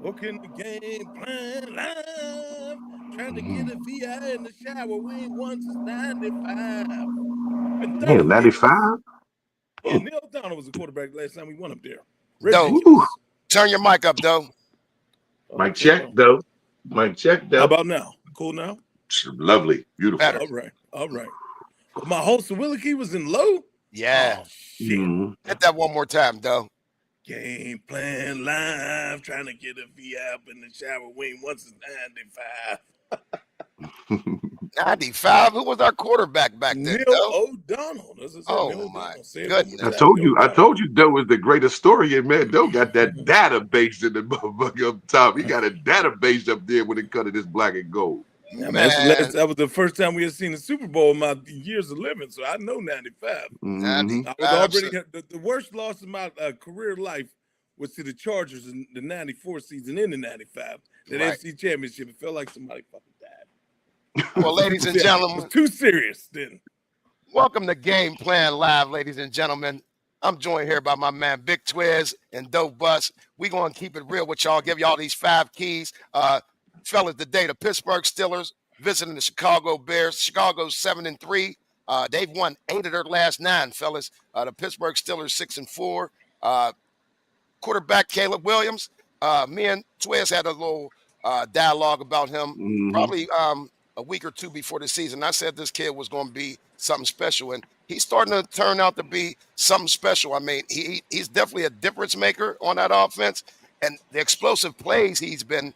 Working the game plan live, trying to get a VI in the shower. We ain't won since 95. Damn, 95? Yeah, Neil O'Donnell was the quarterback last time we won up there. Doe, turn your mic up, Doe. Mic check, Doe. Mic check, Doe. How about now? Cool now? Lovely. Beautiful. Better. All right. My host, Willicky, was in low? Yeah. Oh, shit. Hit that one more time, Doe. Game plan live, trying to get a VI up in the shower. We ain't won since 95. 95? Who was our quarterback back then? Neil O'Donnell. Oh my goodness! I told you, Doe was the greatest historian, man. Doe got that database in the motherfucker up top. He got a database up there when it cut of this black and gold. Yeah, man. That was the first time we had seen the Super Bowl in my years of living, so I know 95. Mm-hmm. I was already the worst loss of my career life was to the Chargers in the 94 season in the 95. That NFC Championship. It felt like somebody fucking died. Well, ladies and gentlemen. It was too serious then. Welcome to Game Plan Live, ladies and gentlemen. I'm joined here by my man Big Twizzy and Doe Bus. We're going to keep it real with y'all, give y'all these 5 keys. Fellas, today the Pittsburgh Steelers visiting the Chicago Bears. Chicago's 7-3. They've won 8 of their last 9, fellas. The Pittsburgh Steelers 6-4. Quarterback Caleb Williams. Me and Twizzy had a little dialogue about him probably a week or 2 before the season. I said this kid was going to be something special, and he's starting to turn out to be something special. I mean, he's definitely a difference maker on that offense, and the explosive plays he's been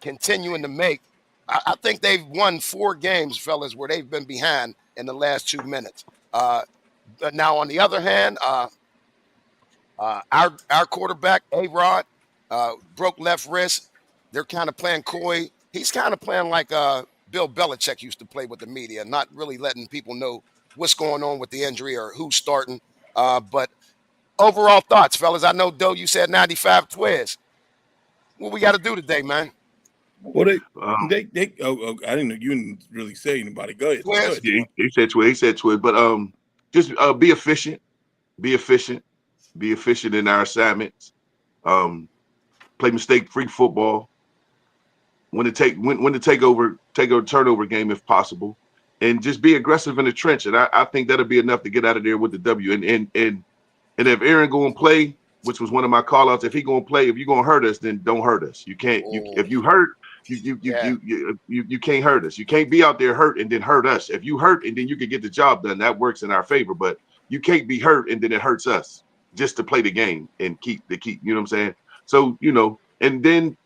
continuing to make. I think they've won 4 games, fellas, where they've been behind in the last 2 minutes. But now, on the other hand, our quarterback, A-Rod, broke left wrist. They're kind of playing coy. He's kind of playing like Bill Belichick used to play with the media, not really letting people know what's going on with the injury or who's starting. But overall thoughts, fellas. I know, Doe, you said 95 Twizzy. What we got to do today, man? Well, I didn't know you didn't really say anybody. Go ahead. Yeah, he said Twizzy. But just be efficient. Be efficient in our assignments. Play mistake-free football. When to take over turnover game if possible, and just be aggressive in the trench. And I think that'll be enough to get out of there with the W. And if Aaron go and play, which was one of my call outs, if he go and play, if you're gonna hurt us, then don't hurt us. You can't. If you hurt, you can't hurt us. You can't be out there hurt and then hurt us. If you hurt and then you can get the job done, that works in our favor. But you can't be hurt and then it hurts us just to play the game and keep. You know what I'm saying? So and then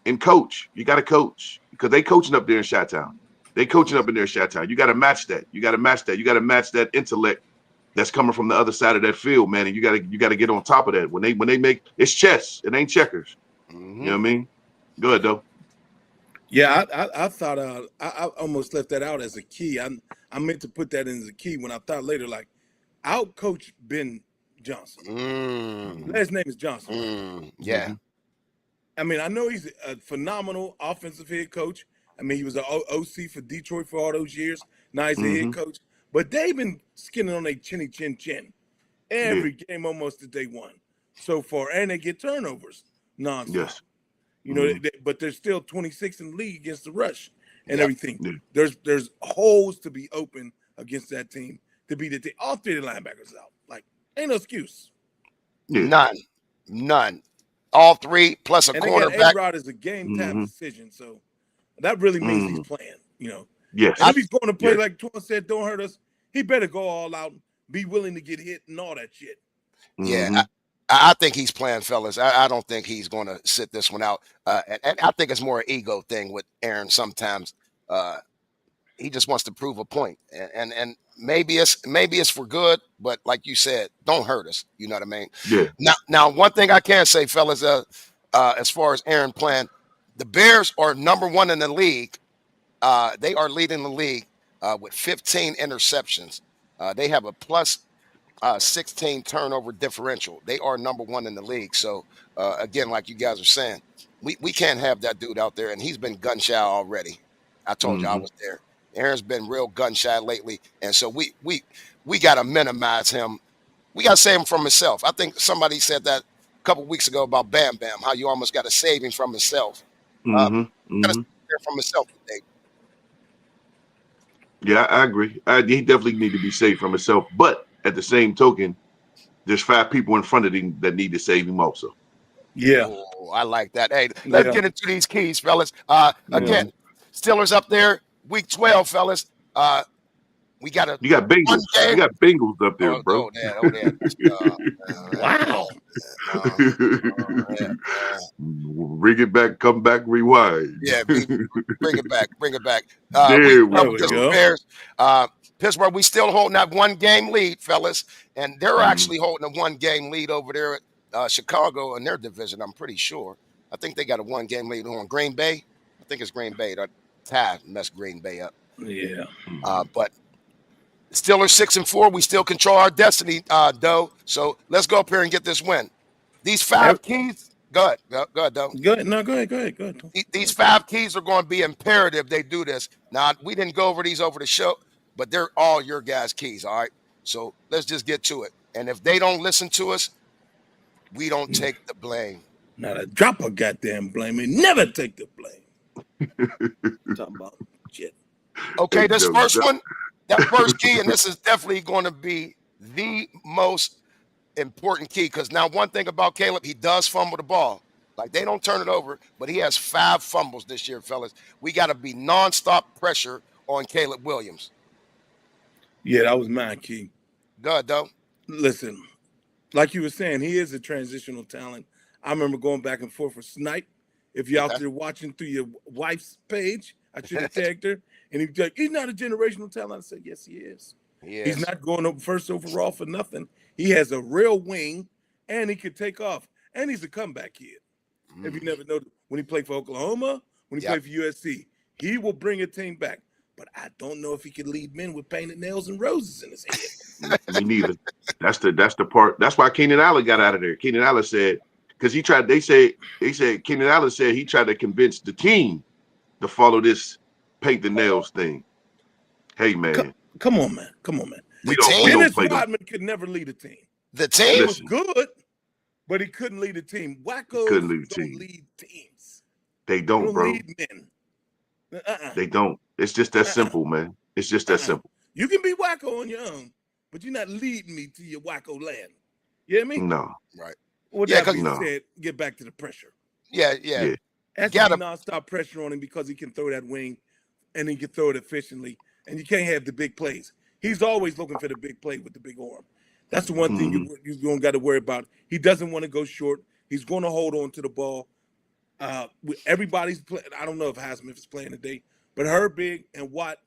and coach. You got to coach because they coaching up there in Chi-Town. They coaching up in there in Chi-Town. You got to match that. You got to match that intellect that's coming from the other side of that field, man. And you got to get on top of that. When they make it's chess, it ain't checkers. You know what I mean? Go ahead, though. Yeah, I thought I almost left that out as a key. I meant to put that in as a key when I thought later, like, out coach Ben Johnson. Last name is Johnson. Yeah. I mean, I know he's a phenomenal offensive head coach. I mean, he was an OC for Detroit for all those years. Now he's a head coach. But they've been skinning on their chin every game almost that they won so far. And they get turnovers nonstop. Yes. But they're still 26 in the league against the rush and everything. Yeah. There's holes to be open against that team to be the team. All 3 of the linebackers out. Like, ain't no excuse. Yeah. None. All three plus a And again, cornerback. A-Rod is a game time decision, so that really means he's playing. Yes. And if he's going to play Yes. like Twan said, don't hurt us, he better go all out, be willing to get hit and all that shit. Yeah, I think he's playing, fellas. I don't think he's going to sit this one out. And I think it's more an ego thing with Aaron. Sometimes he just wants to prove a point, and maybe it's for good. But like you said, don't hurt us. You know what I mean? Yeah. Now, one thing I can say, fellas, as far as Aaron playing, the Bears are number one in the league. They are leading the league with 15 interceptions. They have a plus 16 turnover differential. They are number one in the league. So again, like you guys are saying, we can't have that dude out there, and he's been gun shy already. I told you I was there. Aaron's been real gun shy lately, and so we got to minimize him. We got to save him from himself. I think somebody said that a couple weeks ago about Bam Bam, how you almost got to save him from himself. Got to save him from himself today. Yeah, I agree. He definitely need to be saved from himself. But at the same token, there's 5 people in front of him that need to save him also. Yeah. Oh, I like that. Hey, let's get into these keys, fellas. Again, Steelers up there, week 12, fellas. You got Bengals. You got Bengals up there, bro. Wow. Bring it back, come back, rewind. Yeah, bring it back. There we go. Bears. Pittsburgh, we still holding that 1-game lead, fellas, and they're actually holding a 1-game lead over there at Chicago in their division. I'm pretty sure. I think they got a 1-game lead on Green Bay. I think it's Green Bay. That tie messed Green Bay up. Yeah. But Steelers 6-4. We still control our destiny, Doe. So let's go up here and get this win. These 5 keys. Go ahead, Doe. Go ahead. These 5 keys are going to be imperative they do this. Now, we didn't go over these over the show, but they're all your guys' keys, all right? So let's just get to it. And if they don't listen to us, we don't take the blame. Not a drop of goddamn blame. We never take the blame. Talking about shit. Okay, this first one, that first key, and this is definitely going to be the most important key, because now one thing about Caleb, he does fumble the ball. Like, they don't turn it over, but he has 5 fumbles this year, fellas. We got to be nonstop pressure on Caleb Williams. Yeah, that was my key. Go ahead, Doe. Listen, like you were saying, he is a transitional talent. I remember going back and forth with Snipe. If you're out there watching through your wife's page, I should have tagged her. And he'd be like, he's not a generational talent. I said, yes, he is. He's not going up first overall for nothing. He has a real wing, and he could take off. And he's a comeback kid. If you never know, when he played for Oklahoma, when he played for USC, he will bring a team back. But I don't know if he could lead men with painted nails and roses in his head. Me neither. That's the part. That's why Keenan Allen got out of there. Keenan Allen said, because he tried. They said Keenan Allen said he tried to convince the team to follow this paint the nails thing. Hey man, come on, man. Dennis Rodman could never lead a team. The team was good, but he couldn't lead a team. Wackos don't lead teams. They don't, bro. Lead men. They don't. It's just that simple, man. It's just that simple. You can be wacko on your own, but you're not leading me to your wacko land. You hear me? No. Right. Well, because you said get back to the pressure. Yeah. That's got to nonstop pressure on him, because he can throw that wing and he can throw it efficiently. And you can't have the big plays. He's always looking for the big play with the big arm. That's the one thing you don't got to worry about. He doesn't want to go short. He's going to hold on to the ball. Everybody's playing. I don't know if Highsmith is playing today, but Herbig and Watt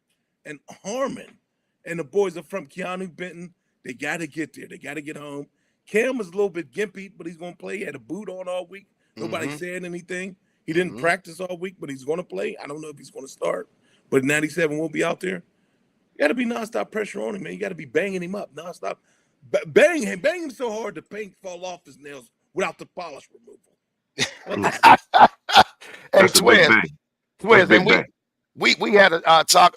and Harmon and the boys are from Keanu Benton. They got to get there. They got to get home. Cam was a little bit gimpy, but he's going to play. He had a boot on all week. Nobody said anything. He didn't practice all week, but he's going to play. I don't know if he's going to start, but 97 will be out there. You got to be nonstop pressure on him, man. You got to be banging him up nonstop. Bang him so hard the paint fall off his nails without the polish removal. Hey, Twins, and we had a talk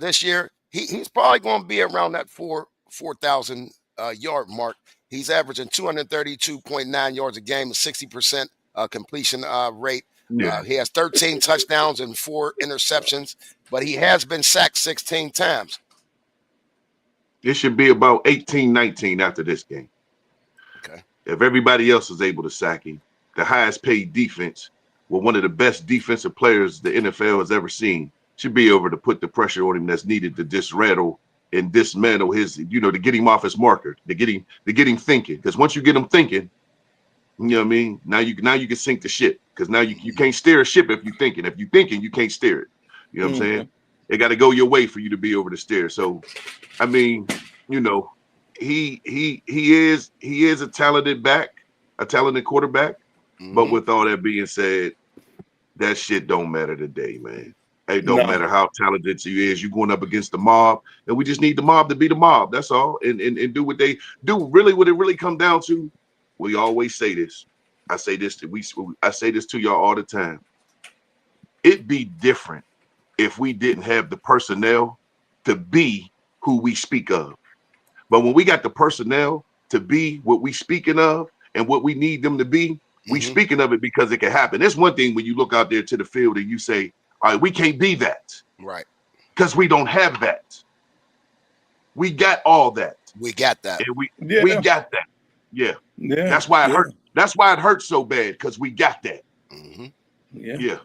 this year. He's probably going to be around that 4,000 yard mark. He's averaging 232.9 yards a game, a 60% completion rate. He has 13 touchdowns and 4 interceptions, but he has been sacked 16 times. It should be about 18-19 after this game. Okay. If everybody else is able to sack him, the highest paid defense, well, one of the best defensive players the NFL has ever seen, should be able to put the pressure on him that's needed to dismantle his, to get him off his marker, to get him thinking. Because once you get him thinking, you know what I mean? Now you can sink the ship. Because now you can't steer a ship if you're thinking. If you're thinking, you can't steer it. You know what I'm saying? It got to go your way for you to be able to steer. So, I mean, he is a talented quarterback. But with all that being said, that shit don't matter today, man. It don't matter how talented you is. You're going up against the mob, and we just need the mob to be the mob. That's all, and do what they do. Really, what it really come down to. We always say this. I say this to y'all all the time. It'd be different if we didn't have the personnel to be who we speak of. But when we got the personnel to be what we speaking of and what we need them to be, we speaking of it because it can happen. There's one thing when you look out there to the field and you say, all right, we can't be that. Right. Because we don't have that. We got all that. We got that. And we got that. Yeah. That's why it hurt. That's why it hurts so bad, because we got that. Yeah.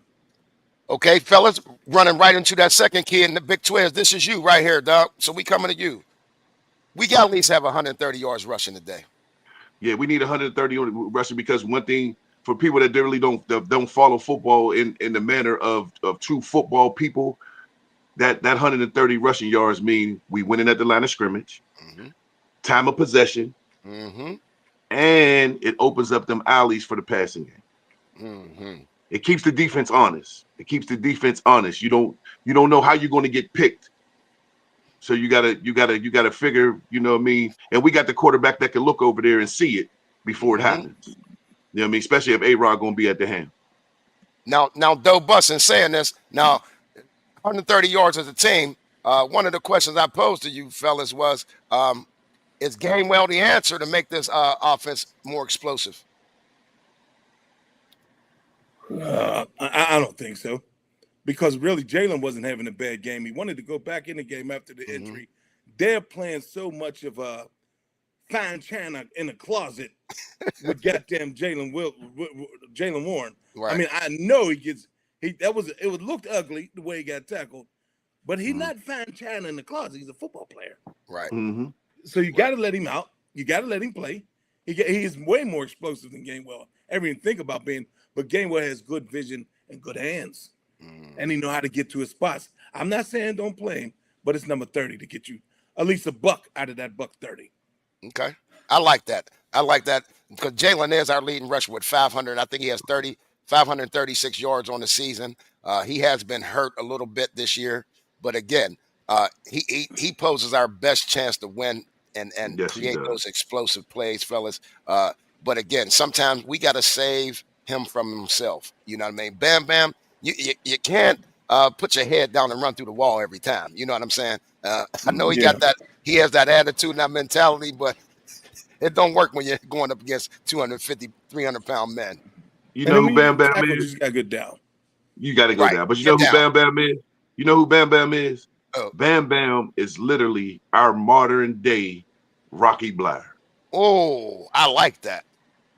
Okay, fellas, running right into that second key in the Big Twiz. This is you right here, dog. So we coming to you. We got at least have 130 yards rushing today. Yeah, we need 130 rushing, because one thing for people that really don't follow football in the manner of true football people, that 130 rushing yards mean we winning at the line of scrimmage, time of possession, and it opens up them alleys for the passing game. It keeps the defense honest. You don't know how you're going to get picked. So you gotta figure, you know what I mean? And we got the quarterback that can look over there and see it before it happens. You know what I mean? Especially if A-Rod gonna be at the hand. Now Doe Bus in saying this, now 130 yards as a team. One of the questions I posed to you fellas was, is Gainwell the answer to make this offense more explosive? I don't think so. Because really, Jalen wasn't having a bad game. He wanted to go back in the game after the injury. They're playing so much of a fine china in a closet with goddamn Jalen Warren. Right. I mean, I know it looked ugly the way he got tackled, but he's not fine china in the closet. He's a football player. Right. So you got to let him out. You got to let him play. He is way more explosive than Gainwell. I didn't even think about but Gainwell has good vision and good hands. And he know how to get to his spots. I'm not saying don't play him, but it's number 30 to get you at least a buck out of that buck 30. Okay. I like that because Jalen is our leading rusher with 500. I think he has 536 yards on the season. He has been hurt a little bit this year, but again, he poses our best chance to win and create those explosive plays, fellas. But again, sometimes we got to save him from himself. You know what I mean? Bam, bam. You can't put your head down and run through the wall every time. You know what I'm saying? I know he got that. He has that attitude and that mentality, but it don't work when you're going up against 250, 300-pound men. You know who Bam Bam is? You just got to go down. You got to go down. But you know who Bam Bam is? You know who Bam Bam is? Oh. Bam Bam is literally our modern day Rocky Blair. Oh, I like that.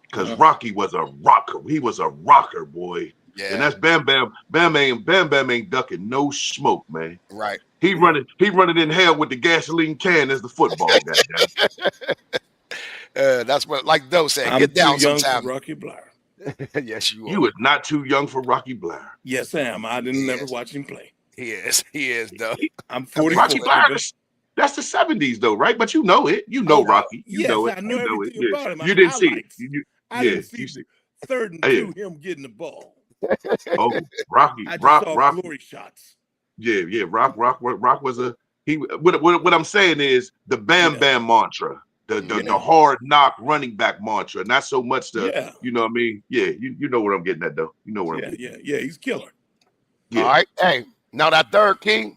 Because Rocky was a rocker. He was a rocker, boy. Yeah. And that's Bam Bam. Bam Bam ain't ducking no smoke, man. Right. He running in hell with the gasoline can as the football guy. That's what, like Doe said, get down sometime. Rocky Blair. Yes, you are. You is not too young for Rocky Blair. Yes, I am. I didn't never watch him play. He is, Doe. I'm 40. Rocky Blair, that's the 70s, though, right? But you know it. You know Rocky. You know it. I know everything about him. You didn't see it. I didn't see third and two, him getting the ball. Oh, Rocky, I just saw glory shots. Yeah. Rock was what I'm saying is the Bam Bam mantra, the hard knock running back mantra, not so much you know what I mean? Yeah, you know what I'm getting at, though. You know what I'm getting. Yeah, he's killer. Yeah. All right, hey, now that third key,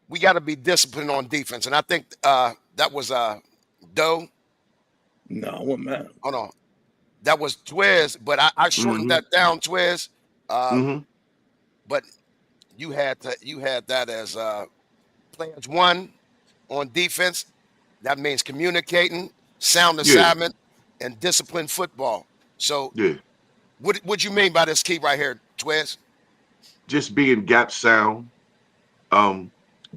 we got to be disciplined on defense, and I think that was Doe. No, what man? Hold on. That was Twiz, but I shortened that down, Twiz. But you had that as players one on defense. That means communicating, sound Yeah. assignment, and disciplined football. So Yeah. what you mean by this key right here, Twiz? Just being gap sound,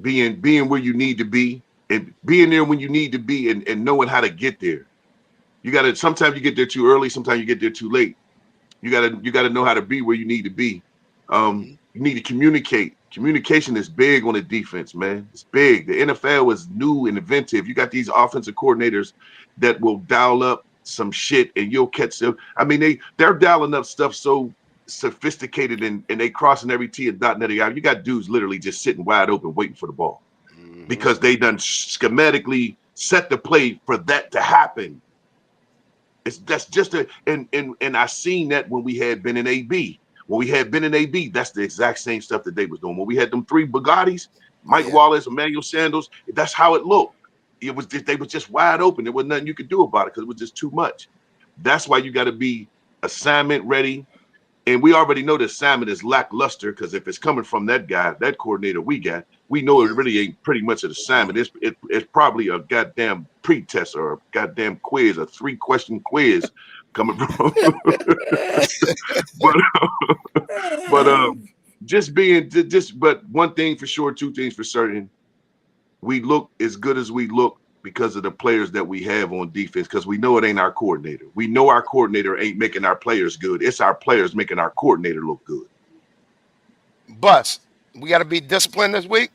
being where you need to be, and being there when you need to be, and knowing how to get there. You gotta sometimes you get there too early, sometimes you get there too late. You gotta know how to be where you need to be. You need to communicate. Communication is big on the defense, man. It's big. The NFL is new and inventive. You got these offensive coordinators that will dial up some shit and you'll catch them. I mean, they're dialing up stuff so sophisticated and they crossing every T and dotting every I. You got dudes literally just sitting wide open waiting for the ball because they done schematically set the play for that to happen. That's just and I seen that when we had been in AB. When we had been in AB, that's the exact same stuff that they was doing. When we had them 3 Bugattis, Mike Wallace, Emmanuel Sanders, that's how it looked. It was just, they were just wide open. There was nothing you could do about it because it was just too much. That's why you got to be assignment ready. And we already know the assignment is lackluster because if it's coming from that guy, that coordinator we got, we know it really ain't pretty much an assignment. It's probably a goddamn pre-test or a goddamn quiz, a 3-question quiz coming from. but but one thing for sure, 2 things for certain. We look as good as we look because of the players that we have on defense, because we know it ain't our coordinator. We know our coordinator ain't making our players good. It's our players making our coordinator look good. Bus, we got to be disciplined this week?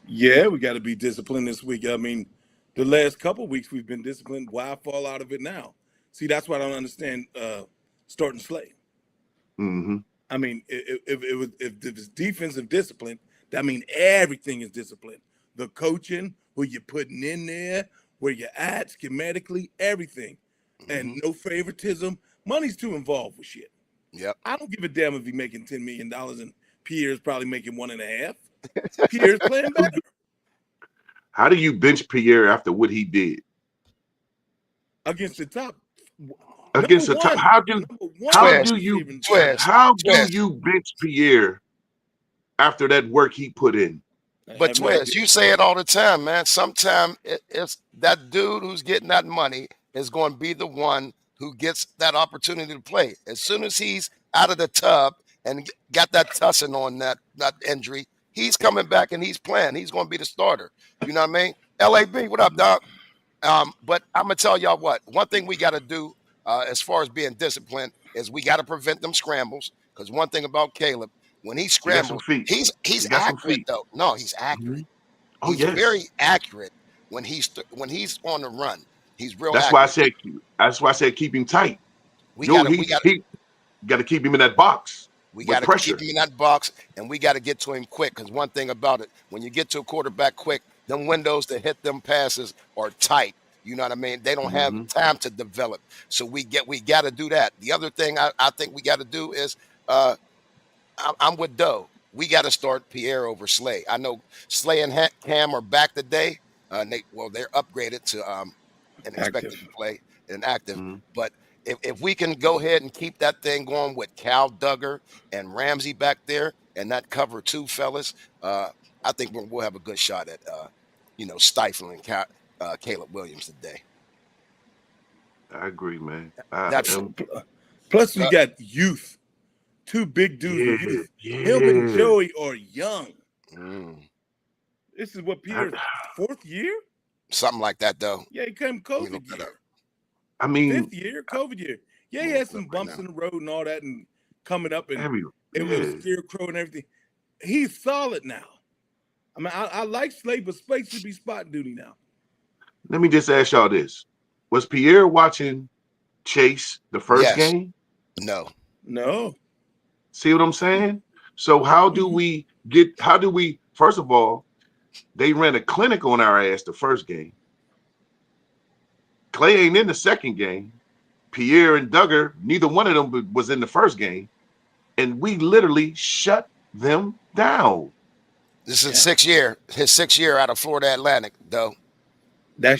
Yeah, we got to be disciplined this week. I mean, the last couple of weeks we've been disciplined. Why fall out of it now? See, that's why I don't understand starting Slay. Mm-hmm. I mean, if it's defensive discipline, that means everything is discipline. The coaching, who you're putting in there, where you're at, schematically, everything. And no favoritism. Money's too involved with shit. Yep. I don't give a damn if he's making $10 million and Pierre's probably making 1.5. Pierre's playing better. How do you bench Pierre after what he did? Against the top. Against the top. How do you bench Pierre after that work he put in? But Twiz, you say it all the time, man. Sometimes it's that dude who's getting that money is going to be the one who gets that opportunity to play. As soon as he's out of the tub and got that tussing on that injury, he's coming back and he's playing. He's going to be the starter. You know what I mean? LAB, what up, dog? But I'm going to tell y'all what. One thing we got to do as far as being disciplined is we got to prevent them scrambles. Because one thing about Caleb, when he scrambles, he's accurate though. No, he's accurate. Oh, he's very accurate when he's on the run. He's real. That's accurate. why I said keep him tight. We got to keep him in that box. We got to keep him in that box, and we got to get to him quick. Because one thing about it, when you get to a quarterback quick, them windows to hit them passes are tight. You know what I mean? They don't have time to develop. So we got to do that. The other thing I think we got to do is. I'm with Doe. We got to start Pierre over Slay. I know Slay and Cam are back today. They're upgraded to and expected to play and active. But if we can go ahead and keep that thing going with Cal Duggar and Ramsey back there and that cover 2 fellas, I think we'll have a good shot at stifling Caleb Williams today. I agree, man. Plus, we got youth. 2 big dudes with youth. Him and Joey are young. This is what Pierre's 4th year? Something like that, though. Yeah, he came COVID year. I mean, 5th year, COVID year. Yeah, he had some bumps in the road and all that and coming up and it was scarecrow and everything. He's solid now. I mean, I like Slay, but Slay should be spot duty now. Let me just ask y'all this. Was Pierre watching Chase the first game? No. See what I'm saying? So how do we first of all, they ran a clinic on our ass the first game. Clay ain't in the second game. Pierre and Duggar, neither one of them was in the first game. And we literally shut them down. This is his 6th year out of Florida Atlantic, though.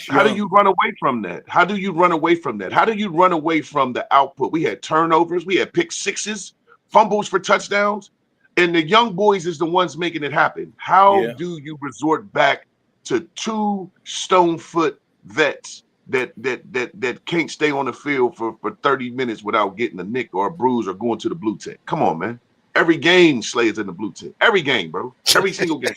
How do you run away from that? How do you run away from that? How do you run away from the output? We had turnovers. We had pick sixes. Fumbles for touchdowns, and the young boys is the ones making it happen. How do you resort back to 2 stone-foot vets that can't stay on the field for 30 minutes without getting a nick or a bruise or going to the blue tent. Come on, man. Every game, Slayer's in the blue tent. Every game, bro. Every single game.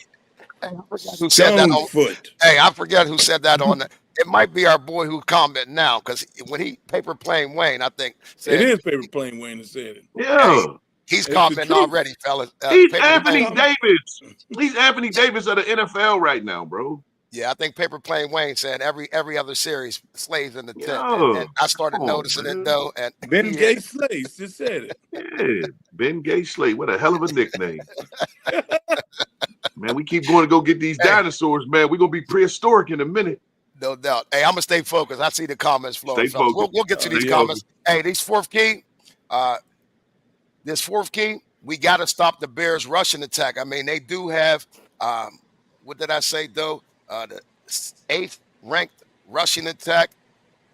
Who said that on, Foot. Hey, I forget who said that on. It might be our boy who commented now, because when he Paper Plane Wayne, I think said, It is Paper Plane Wayne that said it. Yeah. he's It's commenting the truth. already, fellas. He's Paper Anthony Plane- Davis. He's Anthony Davis of the NFL right now, bro. Yeah, I think Paper Plane Wayne said every other series Slaves in the tent, Yo, and I started come on, noticing man. it though. And Ben he- Gay Slays just said it. Yeah, Ben Gay Slate. What a hell of a nickname. Man, we keep going to go get these dinosaurs, man. We're going to be prehistoric in a minute. No doubt. Hey, I'm gonna stay focused. I see the comments flowing. Stay fellas. focused. We'll get to these Yeah. comments. Hey, these fourth key. This fourth key, we got to stop the Bears' rushing attack. I mean, they do have. What did I say though? The 8th ranked rushing attack,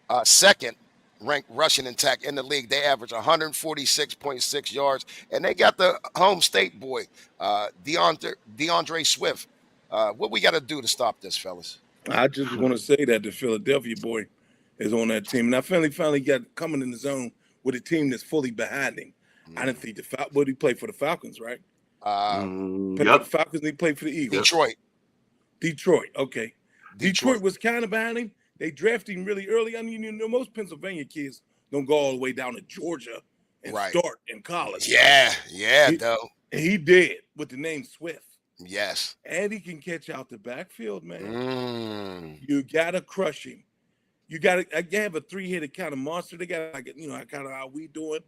2nd ranked rushing attack in the league. They average 146.6 yards, and they got the home state boy, DeAndre Swift. What we got to do to stop this, fellas? I just want to say that the Philadelphia boy is on that team, and I finally got coming in the zone with a team that's fully behind him. I didn't think he played for the Falcons, right? Played for Yep. the Falcons, and he played for the Eagles. Detroit. Okay. Detroit was kind of behind him. They drafted him really early. I mean, you know, most Pennsylvania kids don't go all the way down to Georgia and start in college. Yeah, though. And he did with the name Swift. Yes. And he can catch out the backfield, man. Mm. You got to crush him. You got to have a 3-headed kind of monster. They got, like, you know, kind of how we doing.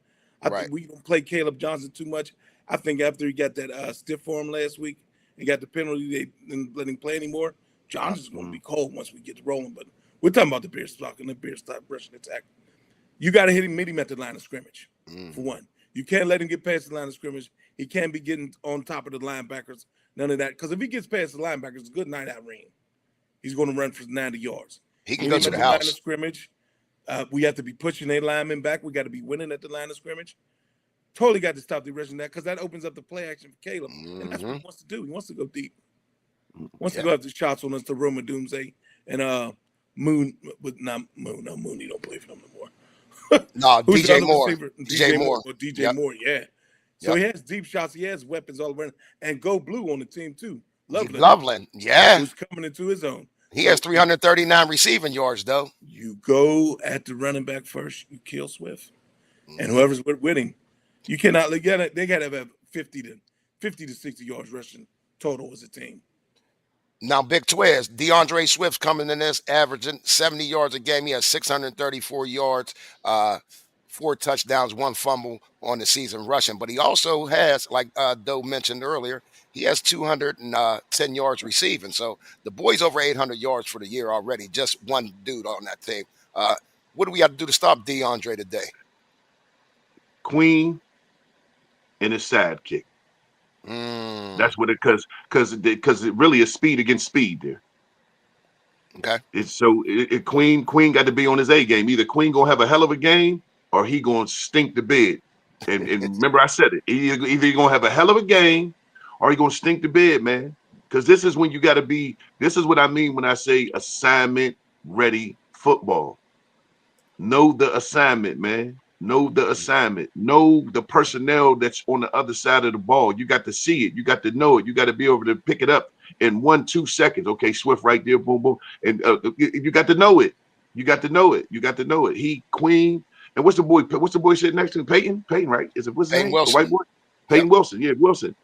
I think we don't play Caleb Johnson too much. I think after he got that stiff arm last week and got the penalty, they didn't let him play anymore. Johnson's going to be cold once we get to rolling. But we're talking about the Bears blocking, the Bears stop rushing attack. You got to meet him at the line of scrimmage, for one. You can't let him get past the line of scrimmage. He can't be getting on top of the linebackers. None of that. Because if he gets past the linebackers, it's a good night out rain. He's going to run for 90 yards. He can go to the house. Line of scrimmage. We have to be pushing their linemen back. We got to be winning at the line of scrimmage. Totally got to stop the rushing that, because that opens up the play action for Caleb. And that's what he wants to do. He wants to go deep. Wants to go after shots on us, the Roma Doomsday. And Moon, not Moon. No, Moon, he don't play for them no more. No, Who's the DJ other Moore. receiver? DJ Moore. Or DJ Moore, yeah. So he has deep shots. He has weapons all around. And Go Blue on the team, too. Loveland, yeah. Who's coming into his own. He has 339 receiving yards, though. You go at the running back first. You kill Swift. And whoever's with him. You cannot, they got to have 50 to 60 yards rushing total as a team. Now, Big Twiz, DeAndre Swift's coming in this, averaging 70 yards a game. He has 634 yards, 4 touchdowns, 1 fumble on the season rushing. But he also has, like Doe mentioned earlier, he has 210 yards receiving. So the boy's over 800 yards for the year already. Just one dude on that team. What do we have to do to stop DeAndre today? Queen and his sidekick. That's what it, because it really is speed against speed there. Okay. It's so Queen got to be on his A game. Either Queen gonna have a hell of a game or he gonna stink the bed. And remember I said it. Either he gonna have a hell of a game or he gonna stink the bed, man. Because this is when you got to be. This is what I mean when I say assignment ready football. Know the assignment, man. Know the assignment. Know the personnel that's on the other side of the ball. You got to see it. You got to know it. You got to be able to pick it up in 1-2 seconds. Okay, Swift right there, boom, boom. And you got to know it. You got to know it. You got to know it. He, Queen, and what's the boy sitting next to him? Peyton, right? Is it what's his name? Wilson. The white boy? Peyton Wilson. Yeah, Wilson.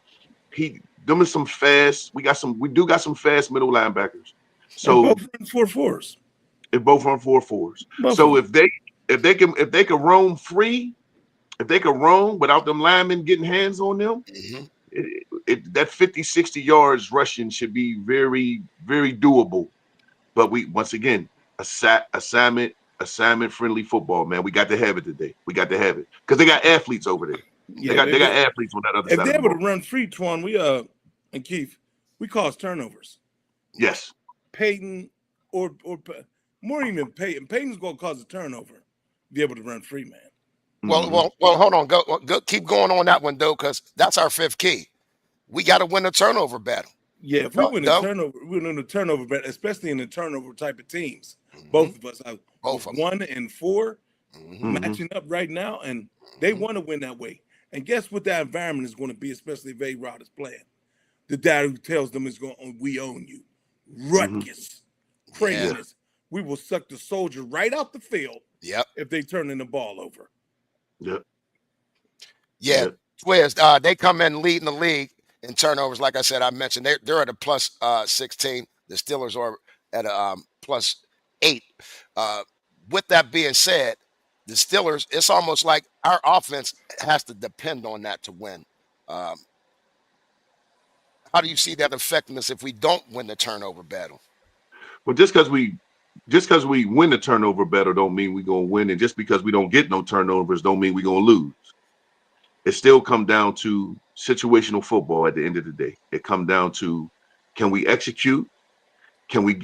Them is some fast. We do got some fast middle linebackers. So both run 4.4s. If both run 4.4s. So if they can roam free, if they can roam without them linemen getting hands on them, that 50, 60 yards rushing should be very, very doable. But once again, assignment friendly football, man. We got to have it today. We got to have it because they got athletes over there. Yeah, they got athletes on that other side. If they're able to run free, Twan, we and Keith, we cause turnovers. Yes. Peyton or more even Peyton. Peyton's gonna cause a turnover. Be able to run free, man. Well, hold on. Go keep going on that one, though, because that's our 5th key. We got to win a turnover battle. Yeah, if we win a turnover, we win a turnover, but especially in the turnover type of teams, both of us are Both of them. 1 and 4 Mm-hmm. matching up right now, and they want to win that way. And guess what that environment is going to be, especially if A-Rod is playing? The dad who tells them is going, we own you. Ruckus, craziness. We will suck the soldier right out the field. Yep. If they turn the ball over. Yep. Yeah. Twiz, they come in leading the league in turnovers. Like I said, I mentioned they're at a plus 16. The Steelers are at a plus 8. With that being said, the Steelers, it's almost like our offense has to depend on that to win. How do you see that affecting us if we don't win the turnover battle? Well, just because we win the turnover battle don't mean we're gonna win, and just because we don't get no turnovers don't mean we're gonna lose. It still come down to situational football at the end of the day. It come down to, can we execute? Can we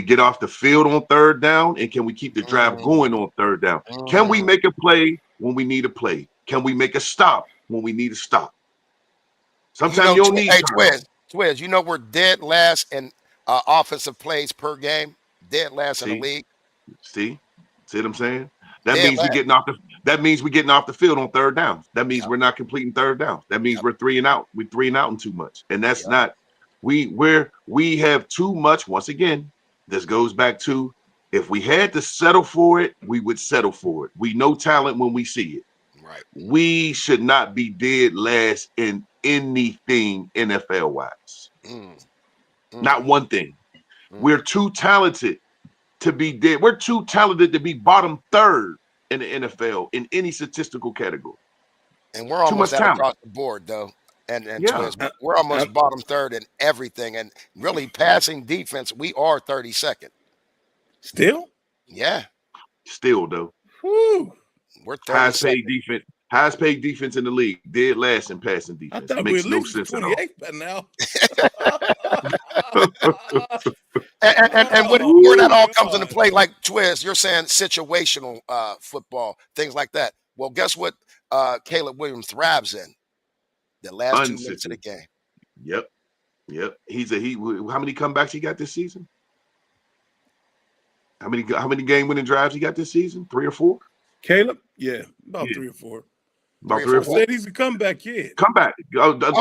get off the field on third down, and can we keep the drive going on third down? Can we make a play when we need a play? Can we make a stop when we need a stop? Sometimes you don't need Twiz, you know we're dead last in offensive plays per game. Dead last in the league. See what I'm saying? That means we're getting off the field on third down. That means we're not completing third down. That means we're 3 and out. We're 3 and out and too much. And that's not we have too much. Once again, this goes back to, if we had to settle for it, we would settle for it. We know talent when we see it. Right. We should not be dead last in anything NFL wise. Not one thing. We're too talented to be dead. We're too talented to be bottom third in the NFL in any statistical category. And we're almost across the board, though. And we're almost bottom third in everything. And really, passing defense, we are 32nd. Still? Yeah. Still, though. Woo. We're 32nd. Highest paid defense in the league. Dead last in passing defense. I thought we were at least 28th by now. And where that all comes into play, like Twiz, you're saying situational football, things like that. Well, guess what Caleb Williams thrives in? The last 2 minutes of the game. Yep. How many comebacks he got this season? How many game-winning drives he got this season? 3 or 4? Caleb? Yeah, about 3 or 4. About 3 or 4. Said he's a comeback kid. Comeback.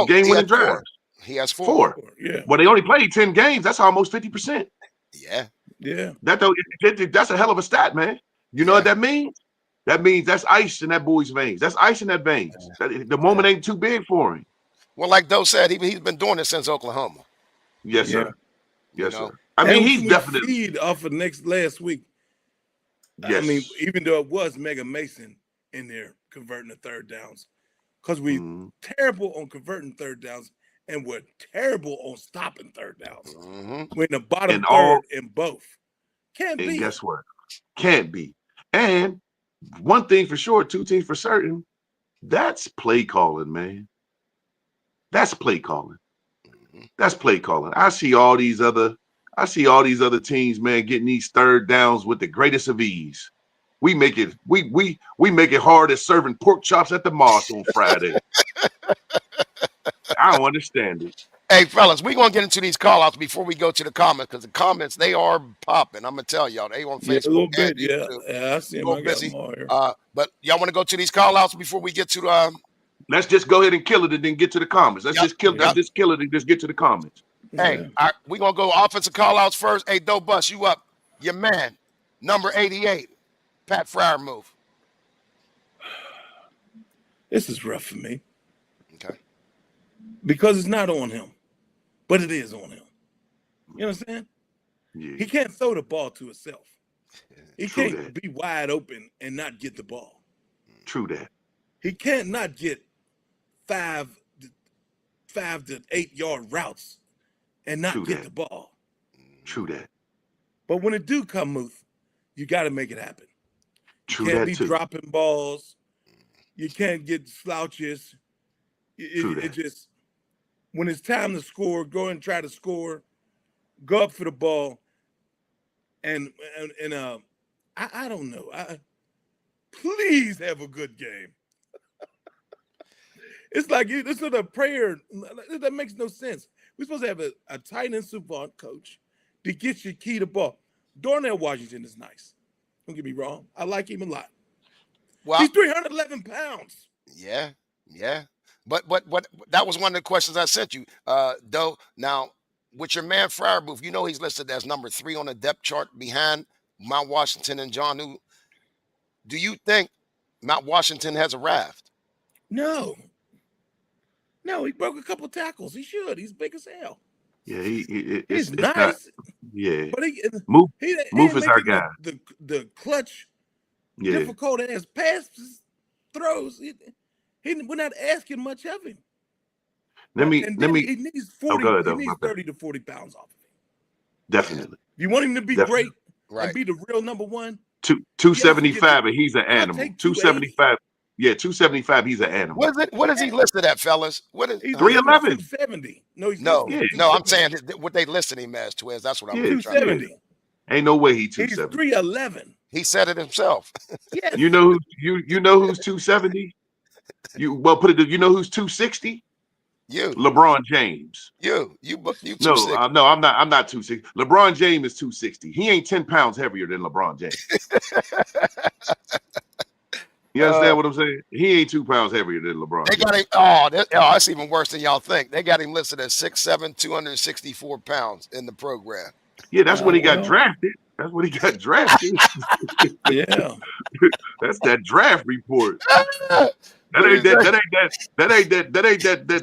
Game-winning drives. He has 4. Yeah. Well, they only played 10 games. That's almost 50%. Yeah. Yeah. That's a hell of a stat, man. You know what that means? That means that's ice in that boy's veins. That's ice in that veins. The moment ain't too big for him. Well, like Doe said, he's been doing this since Oklahoma. Yes, sir. Yes, sir. I mean, he's definitely feed off of last week. Yes. I mean, even though it was Mega Mason in there converting the third downs, because we're terrible on converting third downs and we're terrible on stopping third downs. We're in the bottom third in both. Can't be. Guess what? Can't be. And one thing for sure, 2 things for certain, that's play calling, man. That's play calling. That's play calling. I see all these other teams, man, getting these third downs with the greatest of ease. We make it hard as serving pork chops at the Moss on Friday. I don't understand it. Hey, fellas, we're going to get into these call-outs before we go to the comments, because the comments, they are popping. I'm going to tell y'all. They on Facebook. A little bit, yeah. I see them. I busy. Got them all here. But y'all want to go to these call-outs before we get to Let's just go ahead and kill it and then get to the comments. Let's just kill it and just get to the comments. Hey, we're going to go offensive call-outs first. Hey, Doe Bus, you up. Your man, number 88, Pat Fryer move. This is rough for me. Okay. Because it's not on him, but it is on him. You know what I'm saying? Yeah. He can't throw the ball to himself. He True can't be wide open and not get the ball. True that. He can't not get 5 to 8 yard routes and not get the ball. True that. But when it do come, Muth, you got to make it happen. True you can't that be too. dropping balls. You can't get slouches. It just, when it's time to score, go and try to score. Go up for the ball. And I don't know. Please have a good game. It's like it's not a prayer. That makes no sense. We're supposed to have a tight end savant coach to get you key to ball. Darnell Washington is nice. Don't get me wrong. I like him a lot. Well, he's 311 pounds. Yeah. But that was one of the questions I sent you, Doe. Now, with your man Fryerbooth, you know he's listed as number 3 on the depth chart behind Mount Washington and John New. Do you think Mount Washington has arrived? No, he broke a couple tackles. He should. He's big as hell. Yeah, he's nice. Not, yeah, but Move is our guy. The clutch, difficult ass passes, throws. We're not asking much of him. Let me. He needs 40. He needs 30 to 40 pounds off of him. Definitely. If you want him to be great, right, and be the real number one. 275, and he's an animal. 275. Yeah, 275. He's an animal. What is he listed at, fellas? What is 311? 270. No, he's no. I'm saying what they listed him as, Twiz. That's what I'm 270. Ain't no way he's 270. He's 311. He said it himself. Yes. You know who's 270? You know who's 260? You. LeBron James. You 260. No, I'm not 260. LeBron James is 260. He ain't 10 pounds heavier than LeBron James. You understand what I'm saying? He ain't 2 pounds heavier than LeBron. They got him. That's even worse than y'all think. They got him listed as 6'7", 264 pounds in the program. Yeah, that's when he got drafted. That's when he got drafted. Yeah, that's that draft report. That ain't that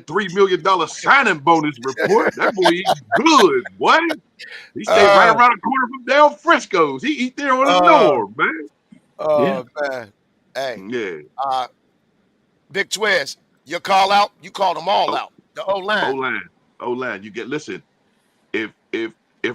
$3 million signing bonus report. That boy eats good, boy. He stayed right around the corner from Del Frisco's. He eat there on the north, man. Man. Hey. Yeah. Big Twiz, your call out, you called them all out. The O-line. You get listen. If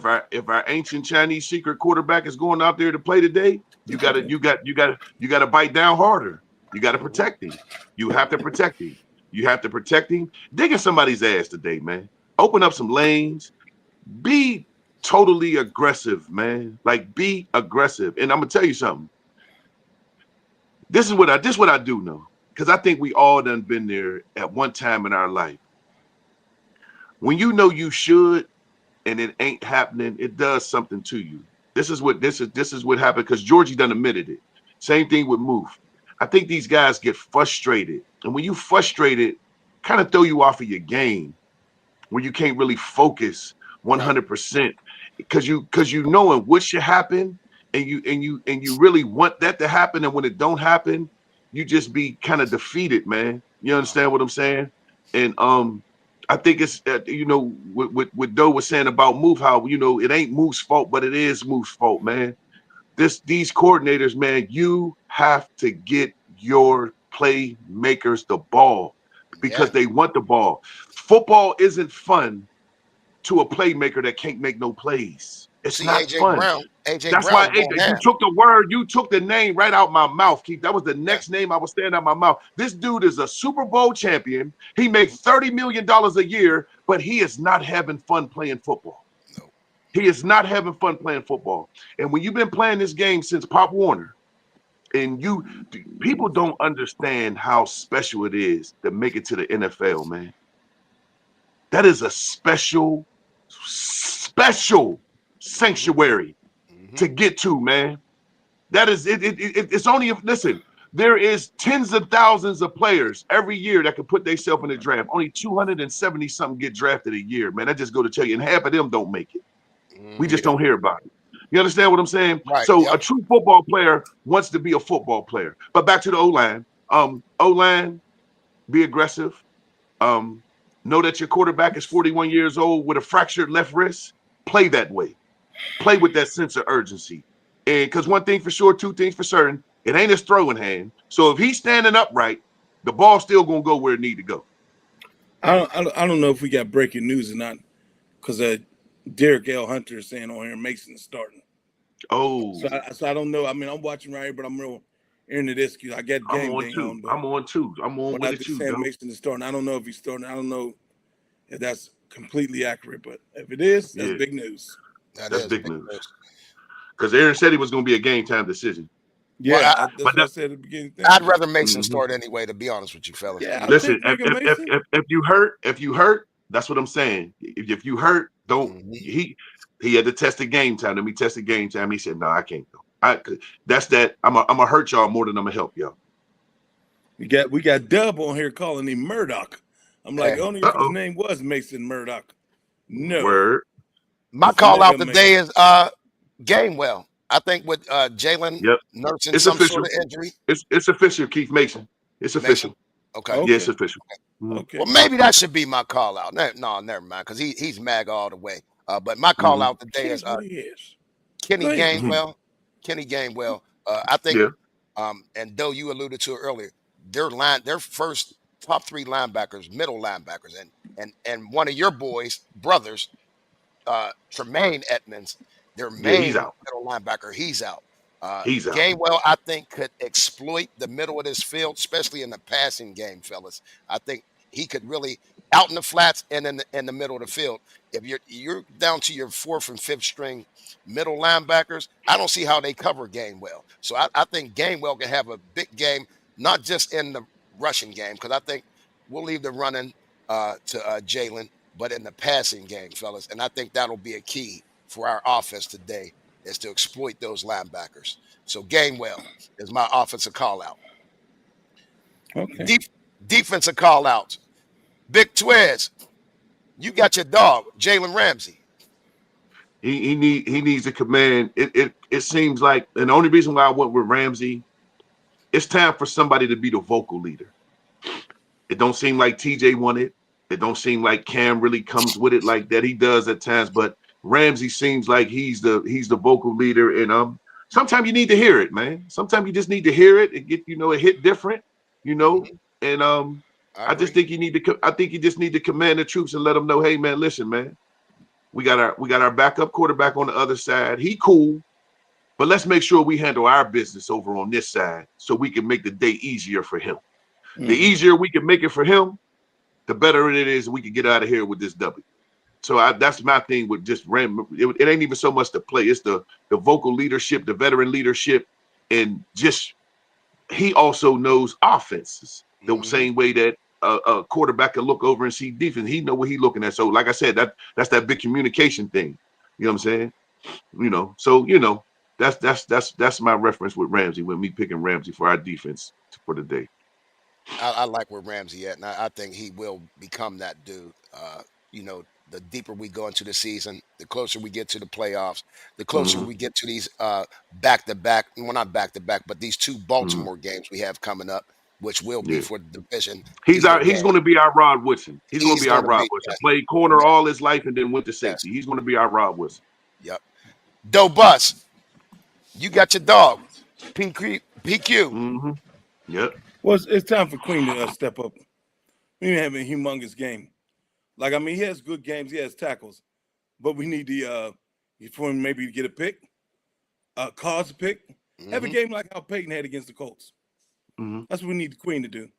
our ancient Chinese secret quarterback is going out there to play today, you gotta bite down harder. You got to protect him. You have to protect him. You have to protect him. Digging somebody's ass today, man. Open up some lanes. Be totally aggressive, man. Like, be aggressive. And I'm gonna tell you something. This is what I do know, because I think we all done been there at one time in our life. When you know you should, and it ain't happening, it does something to you. This is what happened, because Georgie done admitted it. Same thing with Moof. I think these guys get frustrated, and when you frustrated, kind of throw you off of your game, where you can't really focus 100%, because you knowing what should happen, and you really want that to happen, and when it don't happen, you just be kind of defeated, man. You understand what I'm saying? And I think it's what Doe was saying about Moof, how it ain't Moof's fault, but it is Moof's fault, man. These coordinators, man, you have to get your playmakers the ball, because they want the ball. Football isn't fun to a playmaker that can't make no plays. It's not fun. That's why you took the name right out my mouth, Keith. That was the next name I was saying out my mouth. This dude is a Super Bowl champion. He makes $30 million a year, but he is not having fun playing football. He is not having fun playing football. And when you've been playing this game since Pop Warner, and people don't understand how special it is to make it to the NFL, man. That is a special sanctuary to get to, man. That is it. It's only listen. There is tens of thousands of players every year that can put themselves in the draft. Only 270 something get drafted a year, man. I just go to tell you, and half of them don't make it. We just don't hear about it. You understand what I'm saying? Right, so a true football player wants to be a football player. But back to the O-line. O-line, be aggressive. Know that your quarterback is 41 years old with a fractured left wrist. Play that way. Play with that sense of urgency. And because one thing for sure, two things for certain, it ain't his throwing hand. So if he's standing upright, the ball's still going to go where it need to go. I don't know if we got breaking news or not, because Derek L. Hunter is saying on here Mason is starting. Oh. So I don't know. I mean, I'm watching right here, but I'm real into this. I got game day on. I'm on too. I'm on with it too. Saying Mason is starting. I don't know if he's starting. I don't know if that's completely accurate, but if it is, that's big news. That's big news. Because Aaron said he was going to be a game time decision. Yeah, that's what I said at the beginning. I'd rather Mason start anyway, to be honest with you, fellas. Yeah, listen, if you hurt, That's what I'm saying. If you hurt, don't. He had to test the game time. Let me test the game time. He said, "No, I can't go." That's that. I'm gonna hurt y'all more than I'm gonna help y'all. We got Dub on here calling him Murdoch. I'm like, only if his name was Mason Murdoch. No. Word. My call out today is Gainwell. I think with Jalen nursing some sort of injury. It's official, Keith Mason. It's official. Okay. Yeah, it's official. Okay. Well, maybe that should be my call out. No, never mind, because he's MAGA all the way. But my call out today is Kenny Gainwell. Kenny Gainwell. I think and Doe, you alluded to it earlier, their first top 3 linebackers, middle linebackers, and one of your boys, brothers, Tremaine Edmonds, their main middle linebacker, he's out. He's out. Gainwell, I think, could exploit the middle of this field, especially in the passing game, fellas. I think he could really out in the flats and in the middle of the field. If you're down to your 4th and 5th string middle linebackers, I don't see how they cover Gainwell. So I think Gainwell can have a big game, not just in the rushing game, because I think we'll leave the running to Jalen, but in the passing game, fellas. And I think that'll be a key for our offense today, is to exploit those linebackers. So Gainwell is my offensive call out. Okay. Defensive call outs. Big Twiz, you got your dog, Jalen Ramsey. He needs to command. It seems like, and the only reason why I went with Ramsey, it's time for somebody to be the vocal leader. It don't seem like TJ wanted. It don't seem like Cam really comes with it like that. He does at times, but Ramsey seems like he's the vocal leader. And sometimes you need to hear it, man. Sometimes you just need to hear it and get, it hit different, And I just think you just need to command the troops and let them know, hey man, listen, man, we got our backup quarterback on the other side. He cool, but let's make sure we handle our business over on this side so we can make the day easier for him. The easier we can make it for him, the better it is we can get out of here with this W. So that's my thing with just Ram. It ain't even so much the play. It's the vocal leadership, the veteran leadership, and just he also knows offenses the same way that a quarterback can look over and see defense. He know what he's looking at. So like I said, that's that big communication thing. You know what I'm saying? So that's my reference with Ramsey, with me picking Ramsey for our defense for the day. I like where Ramsey at, and I think he will become that dude. The deeper we go into the season, the closer we get to the playoffs, the closer we get to these back-to-back, well, not back-to-back, but these 2 Baltimore games we have coming up, which will be for the division. He's going to be our Rod Woodson. He's going to be our Rod Woodson. Played corner all his life and then went to safety. He's going to be our Rod Woodson. Yep. Doe Bus, you got your dog, PQ. Yep. Well, it's time for Queen to step up. We didn't have a humongous game. Like, I mean, he has good games. He has tackles. But we need for him maybe to get a pick, cause a pick. Have a game like how Peyton had against the Colts. That's what we need the Queen to do.